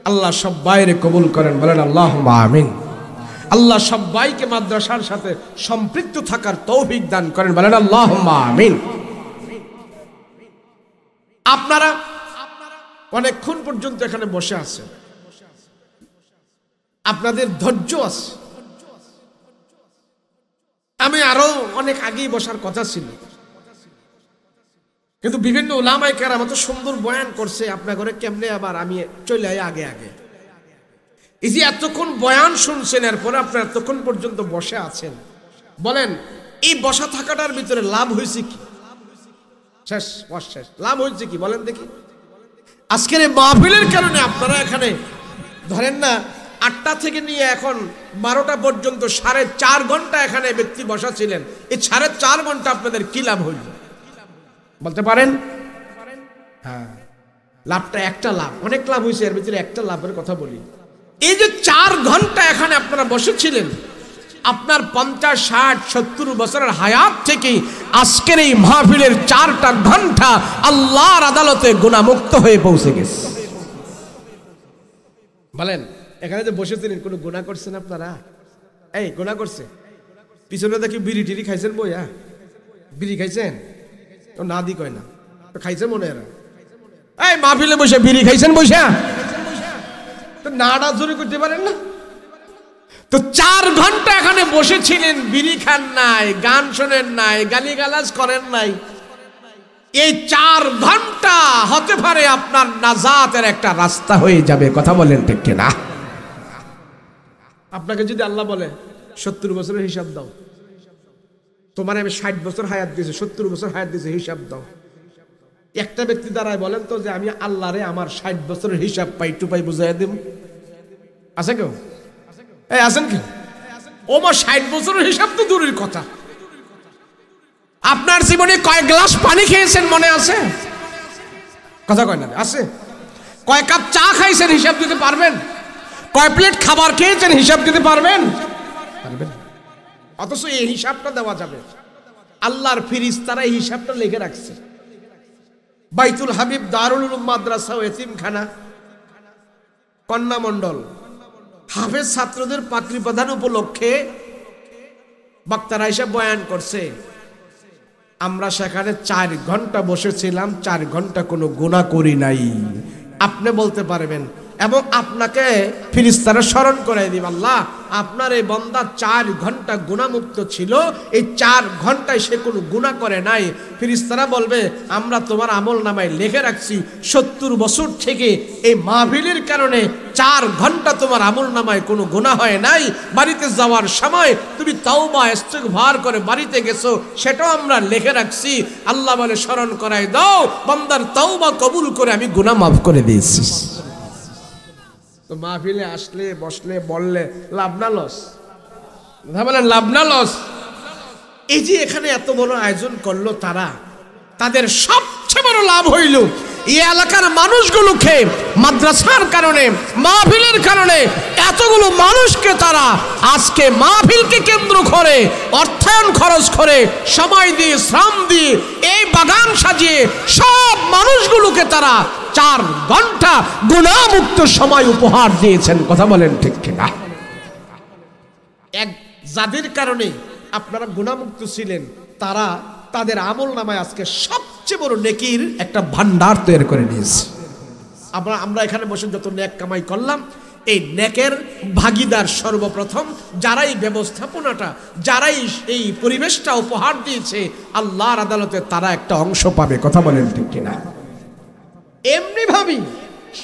আল্লাহ সবাইরে কবুল করেন, বলেন আল্লাহুম্মা আমিন। আল্লাহ সবাইকে মাদ্রাসার সাথে সম্পৃক্ত থাকার তৌফিক দান করেন, বলেন আল্লাহুম্মা আমিন। আপনারা অনেকক্ষণ পর্যন্ত এখানে বসে আছেন, আপনাদের ধৈর্য আছে। আমি আরো অনেক আগেই বসার কথা ছিল, কিন্তু বিভিন্ন উলামায়ে কেরাম এত সুন্দর বয়ান করছে, আপনার ঘরে কেমনে আবার আমি চলে আগে আগে। এই যে এতক্ষণ বয়ান শুনছেন, এরপরে আপনার এতক্ষণ পর্যন্ত বসে আছেন, বলেন এই বসা থাকাটার ভিতরে লাভ হয়েছে কি? শেষ শেষ লাভ হয়েছে কি বলেন দেখি? আজকের এই মাহফিলের কারণে আপনারা এখানে ধরেন না 8টা থেকে নিয়ে এখন 12টা পর্যন্ত 4.5 ঘন্টা এখানে ব্যক্তি বসা ছিলেন, এই 4.5 ঘন্টা আপনাদের কি লাভ হইল বলতে পারেন? হ্যাঁ, লাভটা একটা লাভ, অনেক লাভ হয়েছে, এর ভিতরে একটা লাভের কথা বলি। এই যে 4 ঘন্টা এখানে আপনারা বসেছিলেন, আপনার 50, 60, 70 বছরের হায়াত থেকে আজকের এই মাহফিলের 4টা ঘন্টা আল্লাহর আদালতে গুনাহমুক্ত হয়ে পৌঁছে গেছে। বলেন এখানে যে বসেছিলেন কোনো গুনাহ করছেন আপনারা? এই গুনাহ করছে? পিছনে দেখি বিড়ি টিড়ি খাইছেন বইয়া? বিড়ি খাইছেন? তো না দি কয় না, তো খাইছে মনে এরা। এই মাহফিলে বসে বিড়ি খাইছেন বসে? তো নাটা জোরে করতে পারেন না? তো 4 ঘন্টা এখানে বসেছিলেন, বিড়ি খান নাই, গান শোনেন নাই, গালিগালাজ করেন নাই। এই 4 ঘন্টা হতে পারে আপনার নাজাতের একটা রাস্তা হয়ে যাবে। কথা বলেন ঠিক কিনা? আপনাকে যদি আল্লাহ বলে 70 বছরের হিসাব দাও, তোমার আমি 60 বছর হায়াত দিয়েছি, 70 বছর হায়াত দিয়েছি, হিসাব দাও। একটা ব্যক্তি দ্বারাই বলেন তো যে আমি আল্লাহরে আমার 60 বছরের হিসাব পাই টু পাই বুঝাই দেব? আছে কেউ? এই আছেন কেউ? ও মা 60 বছরের হিসাব তো দূরের কথা। আপনার জীবনে কয় গ্লাস পানি খেয়েছেন মনে আছে? কথা কয় না? আছে। কয় কাপ চা খাইছেন হিসাব দিতে পারবেন? কয় প্লেট খাবার খেয়েছেন হিসাব দিতে পারবেন? পারবেন। অথচ এই হিসাবটা দেওয়া যাবে। আল্লাহর ফেরেশতারা এই হিসাবটা লিখে রাখছে। বাইতুল হাবিব, দারুল উলুম মাদ্রাসা ও এতিমখানা, কন্যা মণ্ডল, হাফেজ ছাত্রদের পাকড়ি প্রদান উপলক্ষে বক্তারা এসে বয়ান করছে। আমরা সেখানে 4 ঘন্টা বসেছিলাম, 4 ঘন্টা কোনো গুনাহ করি নাই। আপনি বলতে পারবেন এবং আপনাকে ফেরেশতারা স্মরণ করাই দিবে, আল্লাহ আপনার এই বান্দা 4 ঘন্টা গুনাহমুক্ত ছিল, এই 4 ঘন্টায় সে কোনো গুনাহ করে নাই। ফেরেশতারা বলবে আমরা তোমার আমল নামায় লিখে রাখছি 70 বছর থেকে এই মাহফিলের কারণে 4 ঘন্টা তোমার আমল নামায় কোনো গুনাহ হয় নাই। বাড়িতে যাওয়ার সময় তুমি তাওবা ইস্তিগফার করে বাড়িতে গেছো, সেটাও আমরা লিখে রাখছি। আল্লাহ বলে স্মরণ করাই দাও, বান্দার তাওবা কবুল করে আমি গুনাহ মাফ করে দিয়েছি। তো মাহফিলে আসলে বসলে বললে লাভ না লস? বলেন লাভ না লস? এই যে এখানে এত বড় আয়োজন করলো তারা, তাদের সবচেয়ে বড় লাভ হইল এই এলাকার মানুষগুলোকে মাদ্রাসার কারণে, মাহফিলের কারণে এতগুলো মানুষকে তারা আজকে মাহফিলকে কেন্দ্র করে অর্থায়ন খরচ করে, সময় দিয়ে, শ্রম দিয়ে, এই বাগান সাজিয়ে সব মানুষগুলোকে তারা 4 ঘন্টা গুনাহমুক্ত সময় উপহার দিয়েছেন। কথা বলেন ঠিক কিনা? যাদের কারণে আপনারা গুনাহমুক্ত ছিলেন, তারা তাদের আমল নামায় আজকে সবচেয়ে বড় নেকির একটা ভান্ডার তৈরি করে নিয়েছে। আমরা এখানে বসে যত নেক কামাই করলাম, এই নেকের ভাগিদার সর্বপ্রথম যারাই ব্যবস্থাপনাটা, যারাই এই পরিবেশটা উপহার দিয়েছে আল্লাহর আদালতে, তারা একটা অংশ পাবে। কথা বলেন ঠিক কিনা? এমনি ভাবি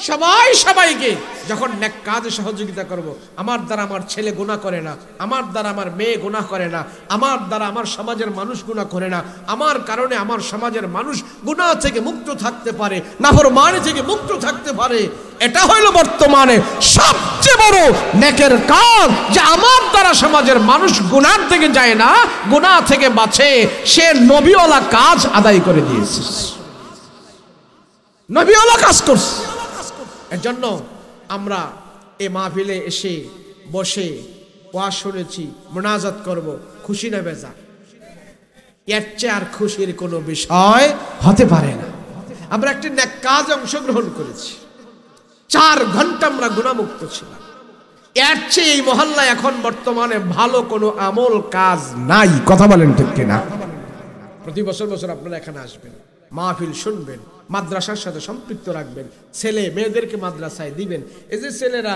সবাই সবাইকে যখন নেক কাজে সহযোগিতা করব, আমার দ্বারা আমার ছেলে গুনাহ করে না, আমার দ্বারা আমার মেয়ে গুনাহ করে না, আমার দ্বারা আমার সমাজের মানুষ গুনাহ করে না, আমার কারণে আমার সমাজের মানুষ গুনাহ থেকে মুক্ত থাকতে পারে, নাফরমানি থেকে মুক্ত থাকতে পারে। এটা হইল বর্তমানে সবচেয়ে বড় নেকের কাজ, যে আমার দ্বারা সমাজের মানুষ গুনাহ থেকে যায় না, গুনাহ থেকে বাঁচে। সে নবীওয়ালা কাজ আদায় করে দিয়েছে, নবীওয়ালা কাজ করছে। এর জন্য আমরা এই মাহফিলে এসে বসে ওয়াজ শুনেছি, মুনাজাত করব, খুশি না বেজা? এর চেয়ে আর খুশির কোনো বিষয় হতে পারে না। আমরা একটি নেক কাজে অংশগ্রহণ করেছি, 4 ঘন্টা আমরা গুনাহমুক্ত ছিলাম। এর চেয়ে এই মহল্লায় এখন বর্তমানে ভালো কোনো আমল কাজ নাই। কথা বলেন ঠিক কিনা? প্রতি বছর আপনারা এখানে আসবেন, মাহফিল শুনবেন, মাদ্রাসার সাথে সম্পৃক্ত রাখবেন, ছেলে মেয়েদেরকে মাদ্রাসায় দিবেন। এই যে ছেলেরা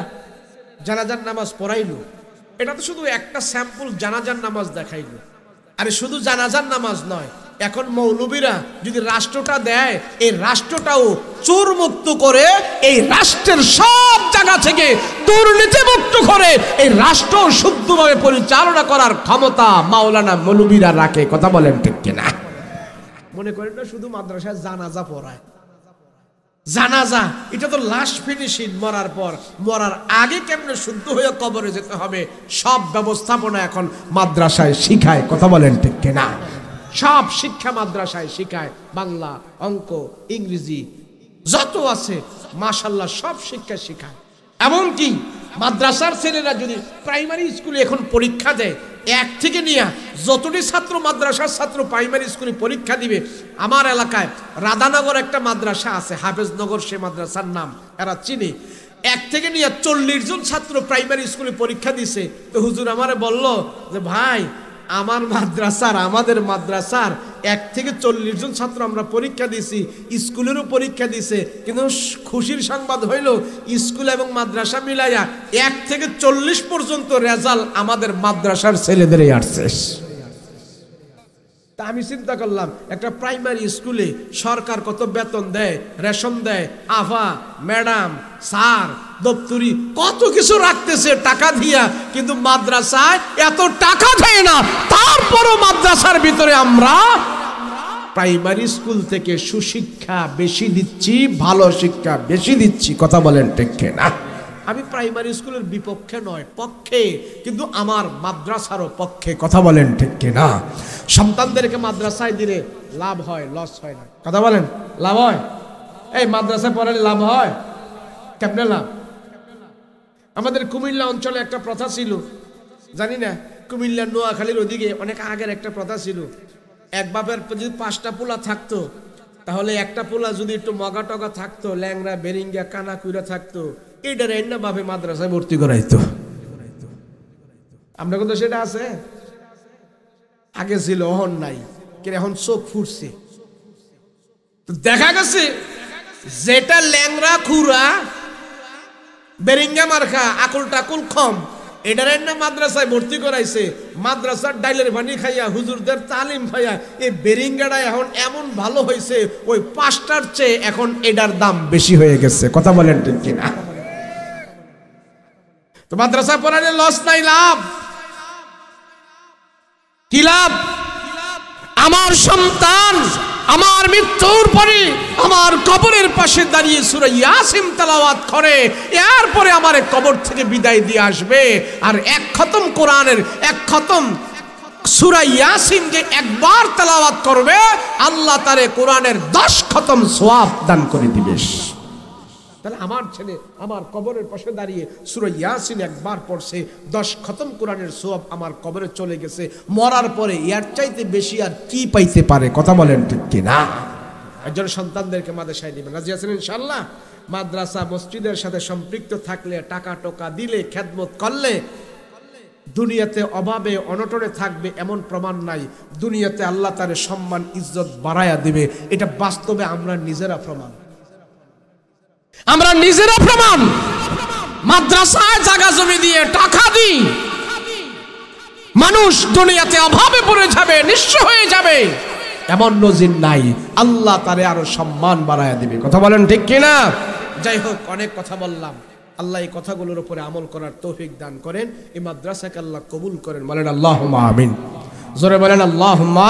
জানাজার নামাজ পড়াইলো, এটা তো শুধু একটা স্যাম্পল জানাজার নামাজ দেখাইলো। আরে শুধু জানাজার নামাজ নয়, এখন মৌলবীরা যদি রাষ্ট্রটা দেয়, এই রাষ্ট্রটাও চোর মুক্ত করে, এই রাষ্ট্রের সব জায়গা থেকে দুর্নীতি মুক্ত করে এই রাষ্ট্র শুদ্ধভাবে পরিচালনা করার ক্ষমতা মাওলানা মৌলবীরা রাখে। কথা বলেন ঠিক কিনা? মনে করেন না শুধু মাদ্রাসায় জানাজা পড়ায়। জানাজা এটা তো লাস্ট ফিনিশিং, মরার পর, মরার আগে কেমনে শুদ্ধ হয়ে কবরে যেতে হবে, সব ব্যবস্থাপনা এখন মাদ্রাসায় শিখায়। কথা বলেন ঠিক কিনা? সব শিক্ষা মাদ্রাসায় শিখায়, বাংলা, অঙ্ক, ইংরেজি যত আছে মাশাআল্লাহ সব শিক্ষা শিখায়। এমনকি মাদ্রাসার ছেলেরা যদি প্রাইমারি স্কুলে এখন পরীক্ষা দেয়, 1 থেকে নিয়ে যতটি ছাত্র মাদ্রাসার ছাত্র প্রাইমারি স্কুলে পরীক্ষা দিবে, আমার এলাকায় রাধানগর একটা মাদ্রাসা আছে, হাফেজনগর, সে মাদ্রাসার নাম এরা চিনি। 1 থেকে নিয়ে 40 জন ছাত্র প্রাইমারি স্কুলে পরীক্ষা দিছে। তো হুজুর আমারে বলল যে ভাই, আমাদের মাদ্রাসার 1 থেকে 40 জন ছাত্র আমরা পরীক্ষা দিছি, স্কুলেরও পরীক্ষা দিছে, কিন্তু খুশির সংবাদ হইল স্কুল এবং মাদ্রাসা মিলাইয়া 1 থেকে 40 পর্যন্ত রেজাল্ট আমাদের মাদ্রাসার ছেলেদেরই আসছে। তা আমি চিন্তা করলাম, একটা প্রাইমারি স্কুলে সরকার কত বেতন দেয়, রেশন দেয়, আফা, ম্যাডাম, স্যার, দপ্তরি কত কিছু রাখতেছে টাকা দিয়া, কিন্তু মাদ্রাসায় এত টাকা দেয় না, তার তারপরও মাদ্রাসার ভিতরে আমরা প্রাইমারি স্কুল থেকে সুশিক্ষা বেশি দিচ্ছি, ভালো শিক্ষা বেশি দিচ্ছি। কথা বলেন ঠিক না? আমি প্রাইমারি স্কুলের বিপক্ষে নয়, পক্ষে, কিন্তু আমার মাদ্রাসারও পক্ষে। কথা বলেন ঠিক না? সন্তানদেরকে মাদ্রাসায় দিলে লাভ হয়, লস হয় না। কথা বলেন, লাভ হয়? এই মাদ্রাসায় পড়ালে লাভ হয়? কেমনে লাভ? আমাদের কুমিল্লা অঞ্চলে একটা প্রথা ছিল, জানি না, কুমিল্লা নোয়াখালীর ওদিকে অনেক আগের একটা প্রথা ছিল। এক বাপের যদি 5টা পোলা থাকতো, তাহলে একটা পোলা যদি একটু মগা টগা থাকতো, ল্যাংরা বেরিঙ্গা কানা কুইরা থাকতো, এইটার এন্না বাপে মাদ্রাসায় ভর্তি করাইতো। আমরা কিন্তু সেটা আছে, আগে ছিল, এখন নাই। কিন্তু এখন চোখ ফুটছে। দেখা গেছে যেটা ল্যাংরা খুরা বেরিঙ্গা মার্কা আকুল টাকুল কম, এটার না মাদ্রাসায় ভর্তি করাইছে। মাদ্রাসার ডাইলের পানি খাইয়া, হুজুরদের তালিম খাইয়া এই বেরিঙ্গাটা এখন এমন ভালো হয়েছে, ওই 5টার চেয়ে এখন এটার দাম বেশি হয়ে গেছে। কথা বলেন ঠিক কিনা? তো মাদ্রাসায় পড়ালে লস নাই, লাভ কি? লাভ আমার সন্তান আমার মৃত্যুর পরে আমার কবরের পাশে দাঁড়িয়ে সূরা ইয়াসিন তেলাওয়াত করে, এরপরে আমার কবর থেকে বিদায় দিয়ে আসবে। আর এক খতম কোরআনের, এক খতম সূরা ইয়াসিন যে একবার তেলাওয়াত করবে, আল্লাহ তারে কোরআনের 10 খতম সওয়াব দান করে দিবে। তাহলে আমার ছেলে আমার কবরের পাশে দাঁড়িয়ে সূরা ইয়াসিন একবার পড়ছে, 10 খতম কোরআনের সওয়াব আমার কবরে চলে গেছে। মরার পরে এর চাইতে বেশি আর কি পাইতে পারে? কথা বলেন ঠিক কি না? একজন সন্তানদেরকে মাদ্রাসায় দিবেন, রাজি আছেন ইনশাআল্লাহ? মাদ্রাসা মসজিদের সাথে সম্পৃক্ত থাকলে, টাকা টোকা দিলে, খেদমত করলে দুনিয়াতে অভাবে অনটনে থাকবে এমন প্রমাণ নাই। দুনিয়াতে আল্লাহ তার সম্মান ইজ্জত বাড়ায়া দিবে, এটা বাস্তবে আমরা নিজেরা প্রমাণ। আমরা নিজেরা প্রমাণ। মাদ্রাসায় জায়গা জমি দিয়ে টাকা দিই, মানুষ দুনিয়াতে অভাবে পড়ে যাবে, নিঃস্ব হয়ে যাবে, এমন নজির নাই। আল্লাহ তারে আরো সম্মান বাড়ায়া দিবে। কথা বলেন ঠিক কিনা? যাই হোক, অনেক কথা বললাম। আল্লাহ এই কথাগুলোর উপরে আমল করার তৌফিক দান করেন। এই মাদ্রাসাকে আল্লাহ কবুল করেন। বলেন আল্লাহুম্মা আমিন। জোরে বলেন আল্লাহুম্মা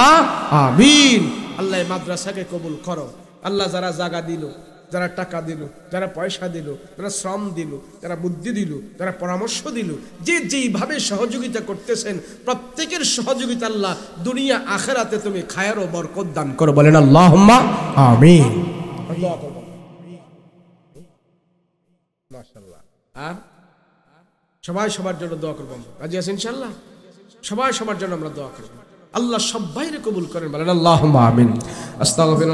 আমিন। আল্লাহ এই মাদ্রাসাকে কবুল করো। আল্লাহ যারা জায়গা দিল, যারা টাকা দিল, যারা পয়সা দিল, যারা শ্রম দিল, যারা বুদ্ধি দিল, যারা পরামর্শ দিল, যে যেইভাবে সহযোগিতা করতেছেন, প্রত্যেকের সহযোগিতা আল্লাহ দুনিয়া আখিরাতে তুমি খায়ের ও বরকত দান করো। বলেন আল্লাহুম্মা আমিন। মাশাআল্লাহ। আর সবাই সবার জন্য দোয়া করব। রাজি আছেন ইনশাআল্লাহ? সবাই সবার জন্য আমরা দোয়া করব। আল্লাহ সবাইকে কবুল করেন। বলেন আল্লাহুম্মা আমিন। আস্তাগফিরুল্লাহ।